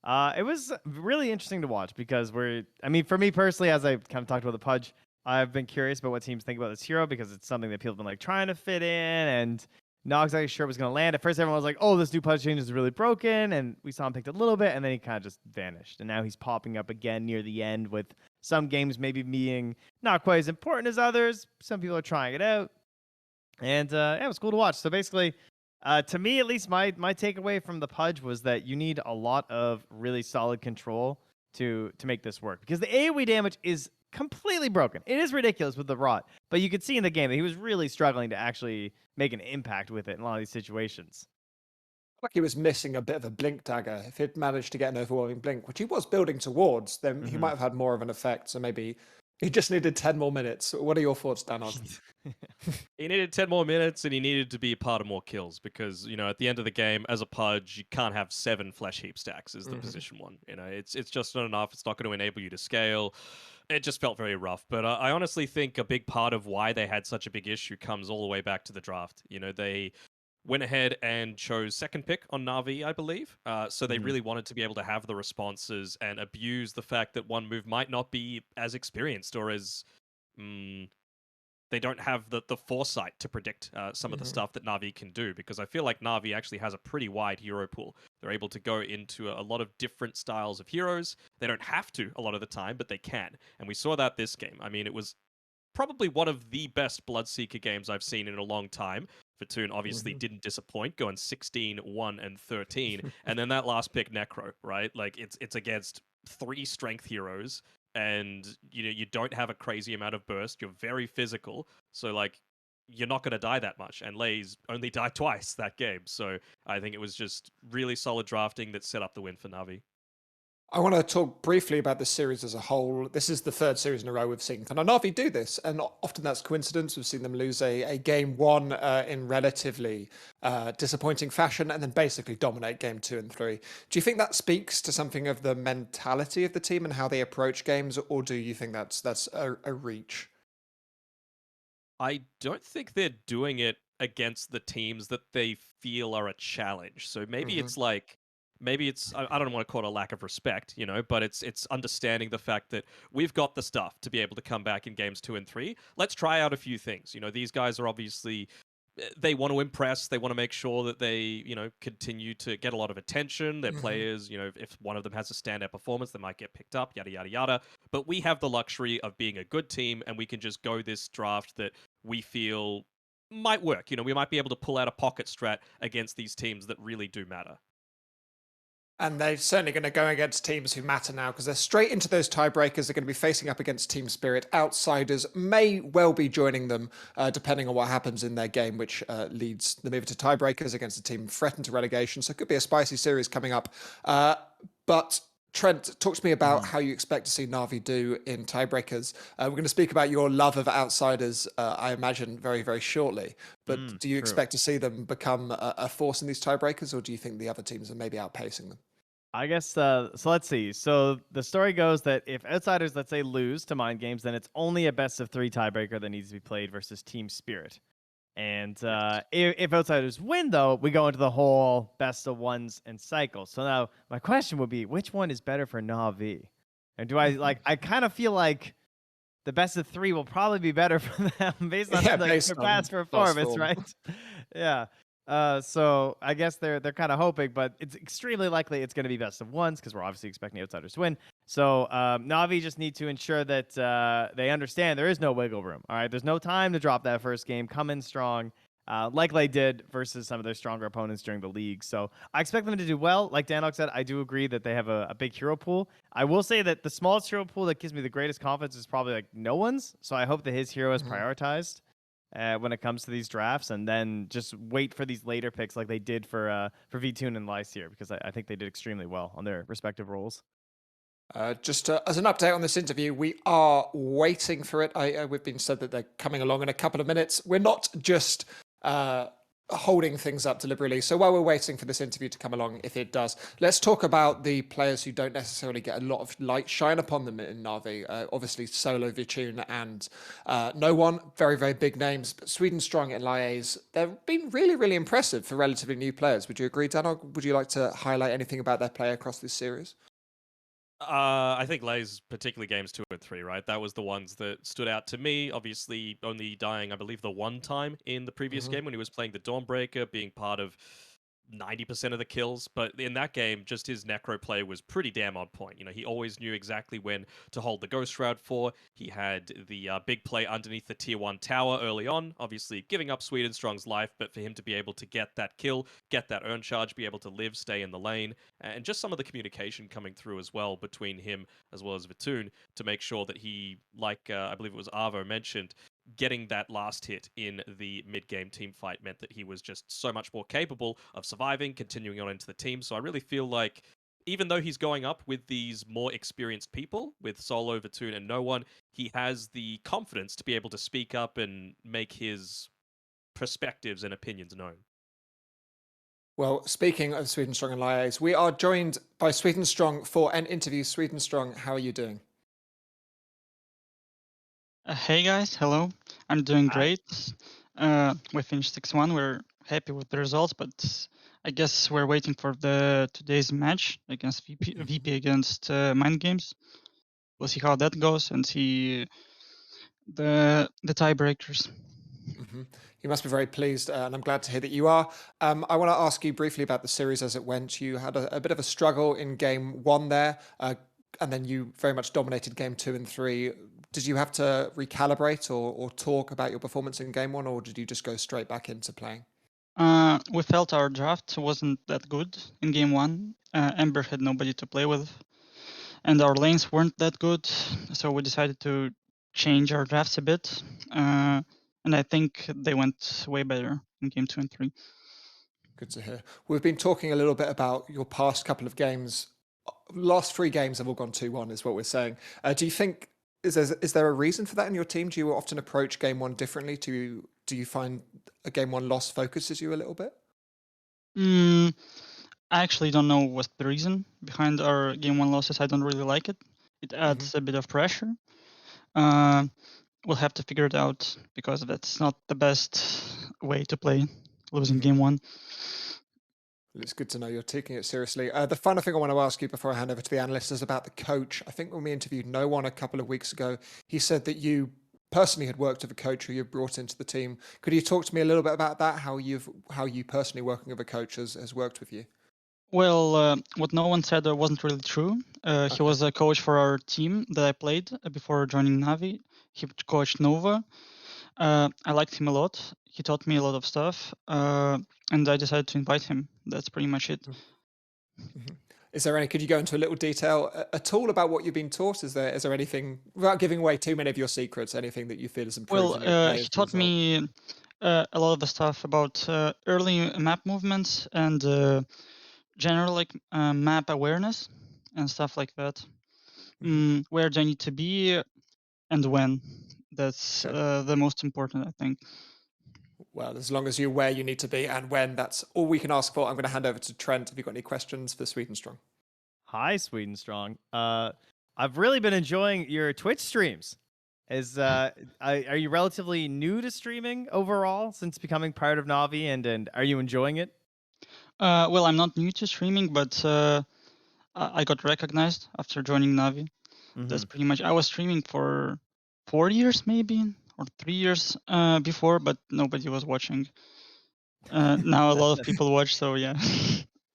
It was really interesting to watch because for me personally, as I kind of talked about the Pudge, I've been curious about what teams think about this hero because it's something that people have been like trying to fit in and not exactly sure it was going to land. At first, everyone was like, oh, this new Pudge change is really broken. And we saw him picked a little bit and then he kind of just vanished. And now he's popping up again near the end with some games maybe being not quite as important as others. Some people are trying it out. And it was cool to watch. So basically, to me, at least, my takeaway from the Pudge was that you need a lot of really solid control to make this work. Because the AoE damage is completely broken. It is ridiculous with the Rot. But you could see in the game that he was really struggling to actually make an impact with it in a lot of these situations. Like he was missing a bit of a blink dagger. If he'd managed to get an overwhelming blink, which he was building towards, then he might have had more of an effect. So maybe he just needed 10 more minutes. What are your thoughts, Dan? He needed 10 more minutes and he needed to be a part of more kills because, you know, at the end of the game, as a Pudge, you can't have 7 flesh heap stacks is the position one. You know, it's just not enough. It's not going to enable you to scale. It just felt very rough. But I honestly think a big part of why they had such a big issue comes all the way back to the draft. You know, they went ahead and chose second pick on Navi, I believe. So they really wanted to be able to have the responses and abuse the fact that OneMove might not be as experienced or as... they don't have the foresight to predict some of the stuff that Navi can do, because I feel like Navi actually has a pretty wide hero pool. They're able to go into a lot of different styles of heroes. They don't have to a lot of the time, but they can. And we saw that this game. I mean, it was probably one of the best Bloodseeker games I've seen in a long time. Fatoon obviously didn't disappoint, going 16, 1, and 13. And then that last pick, Necro, right? Like, it's against 3 strength heroes. And you know, you don't have a crazy amount of burst. You're very physical, so like you're not going to die that much. And Lays only died twice that game, so I think it was just really solid drafting that set up the win for Navi. I want to talk briefly about the series as a whole. This is the 3rd series in a row we've seen kind of Navi do this, and often that's coincidence. We've seen them lose a game 1 in relatively disappointing fashion and then basically dominate game 2 and 3. Do you think that speaks to something of the mentality of the team and how they approach games, or do you think that's a reach? I don't think they're doing it against the teams that they feel are a challenge. So maybe it's like... Maybe it's, I don't want to call it a lack of respect, you know, but it's understanding the fact that we've got the stuff to be able to come back in games 2 and 3. Let's try out a few things. You know, these guys are obviously, they want to impress. They want to make sure that they, you know, continue to get a lot of attention. Their players, you know, if one of them has a standout performance, they might get picked up, yada, yada, yada. But we have the luxury of being a good team, and we can just go this draft that we feel might work. You know, we might be able to pull out a pocket strat against these teams that really do matter. And they're certainly going to go against teams who matter now, because they're straight into those tiebreakers. They're going to be facing up against Team Spirit. Outsiders may well be joining them, depending on what happens in their game, which leads them either to tiebreakers against a team threatened to relegation. So it could be a spicy series coming up. But Trent, talk to me about how you expect to see Navi do in tiebreakers. We're going to speak about your love of outsiders, I imagine, very, very shortly. But do you True. expect to see them become a force in these tiebreakers, or do you think the other teams are maybe outpacing them? I guess so. Let's see. So the story goes that if outsiders, let's say, lose to Mind Games, then it's only a best of 3 tiebreaker that needs to be played versus Team Spirit. And if outsiders win, though, we go into the whole best of ones and cycle. So now my question would be, which one is better for Navi? And do I I kind of feel like the best of 3 will probably be better for them based on their past performance, right? Yeah. So I guess they're kind of hoping, but it's extremely likely it's going to be best of ones because we're obviously expecting outsiders to win. So Navi just need to ensure that they understand there is no wiggle room. All right, there's no time to drop that first game. Come in strong, like they did versus some of their stronger opponents during the league. So I expect them to do well. Like Danok said, I do agree that they have a big hero pool. I will say that the smallest hero pool that gives me the greatest confidence is probably like no one's. So I hope that his hero is prioritized when it comes to these drafts, and then just wait for these later picks like they did for Vtoon and Lyseer, because I think they did extremely well on their respective roles. Just as an update on this interview, we are waiting for it. We've been said that they're coming along in a couple of minutes. We're not just holding things up deliberately. So while we're waiting for this interview to come along, if it does, let's talk about the players who don't necessarily get a lot of light shine upon them in Navi. Obviously, Solo, Vtoon, and No One, very, very big names. But SwedenStrong and Liaise, they've been really, really impressive for relatively new players. Would you agree, Danog? Would you like to highlight anything about their play across this series? I think Lay's particularly games 2 and 3, right? That was the ones that stood out to me. Obviously, only dying, I believe, the one time in the previous game when he was playing the Dawnbreaker, being part of 90% of the kills. But in that game, just his necro play was pretty damn on point. You know, he always knew exactly when to hold the Ghost Shroud for. He had the big play underneath the tier 1 tower early on, obviously giving up SwedenStrong's life, but for him to be able to get that kill, get that earn charge, be able to live, stay in the lane, and just some of the communication coming through as well between him as well as Vtoon to make sure that he, like I believe it was Avo mentioned, getting that last hit in the mid-game team fight meant that he was just so much more capable of surviving, continuing on into the team. So I really feel like even though he's going up with these more experienced people, with Solo, Vtoon, and No One, he has the confidence to be able to speak up and make his perspectives and opinions known. Well, speaking of SwedenStrong and Liaise, we are joined by SwedenStrong for an interview. SwedenStrong, how are you doing? Hey guys, hello. I'm doing great. We finished 6-1. We're happy with the results, but I guess we're waiting for today's match against VP against Mind Games. We'll see how that goes and see the tiebreakers. You must be very pleased, and I'm glad to hear that you are. I want to ask you briefly about the series as it went. You had a bit of a struggle in game 1 there, and then you very much dominated game 2 and 3. Did you have to recalibrate or talk about your performance in game 1, or did you just go straight back into playing? We felt our draft wasn't that good in game 1. Ember had nobody to play with, and our lanes weren't that good, so we decided to change our drafts a bit. And I think they went way better in game 2 and 3. Good to hear. We've been talking a little bit about your past couple of games. Last 3 games have all gone 2-1, is what we're saying. Do you think is there a reason for that in your team? Do you often approach game 1 differently? Do you find a game 1 loss focuses you a little bit? I actually don't know what's the reason behind our game 1 losses. I don't really like it. It adds a bit of pressure. We'll have to figure it out because that's not the best way to play, losing game 1. It's good to know you're taking it seriously. The final thing I want to ask you before I hand over to the analyst is about the coach. I think when we interviewed No One a couple of weeks ago, he said that you personally had worked with a coach who you brought into the team. Could you talk to me a little bit about that? How you personally working with a coach has worked with you? Well, what No One said wasn't really true. He was a coach for our team that I played before joining Navi. He coached Nova. I liked him a lot. He taught me a lot of stuff, and I decided to invite him. That's pretty much it. Could you go into a little detail at all about what you've been taught? Is there anything, without giving away too many of your secrets, anything that you feel has improved in your play? He taught me a lot of the stuff about early map movements and general map awareness. and stuff like that. Where do I need to be and when? That's the most important, I think. Well, as long as you're where you need to be and when, that's all we can ask for. I'm going to hand over to Trent. Have you got any questions for SwedenStrong? Hi, SwedenStrong. I've really been enjoying your Twitch streams. Are you relatively new to streaming overall since becoming part of Navi, and are you enjoying it? Well, I'm not new to streaming, but I got recognized after joining Navi. That's pretty much. I was streaming for 4 years, maybe, or 3 years before, but nobody was watching. Now a lot of people watch, so yeah.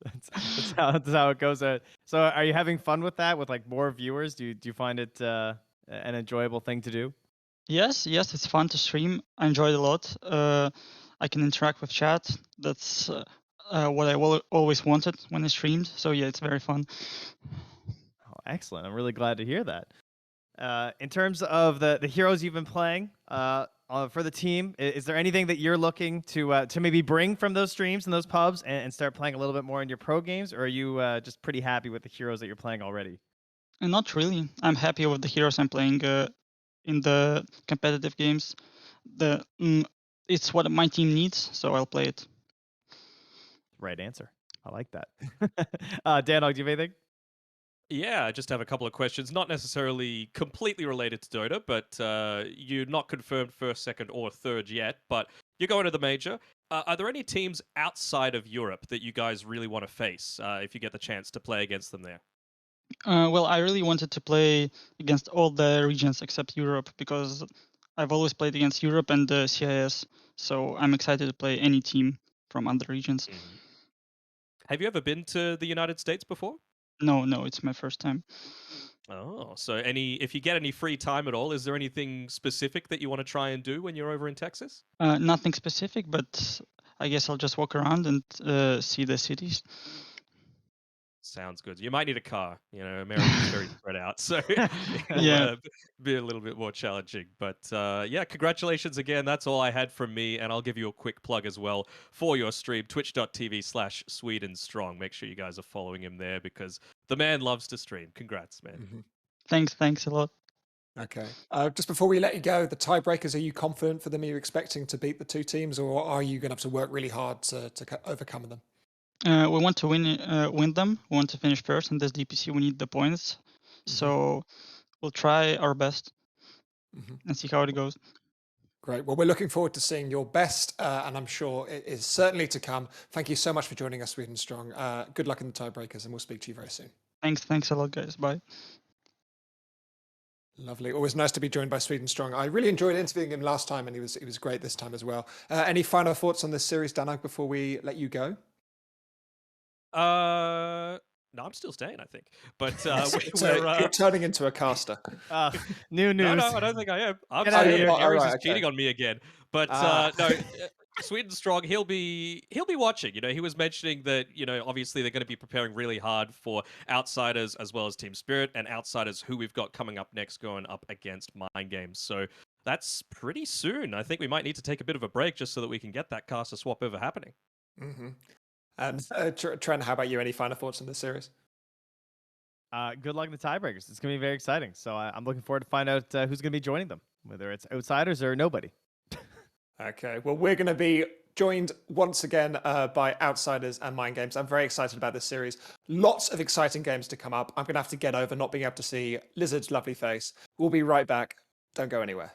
That's how it goes. So, are you having fun with that? With like more viewers, do you find it an enjoyable thing to do? Yes, it's fun to stream. I enjoy it a lot. I can interact with chat. That's what I always wanted when I streamed. So yeah, it's very fun. Oh, excellent! I'm really glad to hear that. In terms of the heroes you've been playing for the team, is there anything that you're looking to maybe bring from those streams and those pubs and start playing a little bit more in your pro games, or are you just pretty happy with the heroes that you're playing already? And not really. I'm happy with the heroes I'm playing in the competitive games. It's what my team needs, so I'll play it. Right answer. I like that. Danog, do you have anything? Yeah, I just have a couple of questions, not necessarily completely related to Dota, but you're not confirmed first, second, or third yet, but you're going to the major. Are there any teams outside of Europe that you guys really want to face if you get the chance to play against them there? Well, I really wanted to play against all the regions except Europe because I've always played against Europe and the CIS, so I'm excited to play any team from other regions. Have you ever been to the United States before? No, it's my first time. Oh, so if you get any free time at all, is there anything specific that you want to try and do when you're over in Texas? Nothing specific, but I guess I'll just walk around and see the cities. Sounds good. You might need a car. You know, America's very spread out, so Yeah. be a little bit more challenging. But yeah, congratulations again. That's all I had from me, and I'll give you a quick plug as well for your stream, twitch.tv/SwedenStrong. Make sure you guys are following him there because the man loves to stream. Congrats, man. Thanks a lot. Okay. Just before we let you go, the tiebreakers, are you confident for them? Are you expecting to beat the two teams, or are you going to have to work really hard to overcome them? We want to win them. We want to finish first in this DPC. We need the points, so we'll try our best and see how it goes. Great. Well, we're looking forward to seeing your best, and I'm sure it is certainly to come. Thank you so much for joining us, SwedenStrong. Good luck in the tiebreakers, and we'll speak to you very soon. Thanks a lot, guys. Bye. Lovely. Always nice to be joined by SwedenStrong. I really enjoyed interviewing him last time, and he was great this time as well. Any final thoughts on this series, Danog, before we let you go? No, I'm still staying, I think. But you're turning into a caster. New news. No, I don't think I am. I'm Get out of saying here. Aries is okay. cheating on me again. But no, SwedenStrong, he'll be watching. You know, he was mentioning that, you know, obviously they're going to be preparing really hard for Outsiders as well as Team Spirit, and Outsiders who we've got coming up next going up against Mind Games. So that's pretty soon. I think we might need to take a bit of a break just so that we can get that caster swap over happening. And Trent, how about you? Any final thoughts on this series? Good luck in the tiebreakers. It's going to be very exciting. So I'm looking forward to find out who's going to be joining them, whether it's Outsiders or nobody. Okay, well, we're going to be joined once again by Outsiders and Mind Games. I'm very excited about this series. Lots of exciting games to come up. I'm going to have to get over not being able to see Lizard's lovely face. We'll be right back. Don't go anywhere.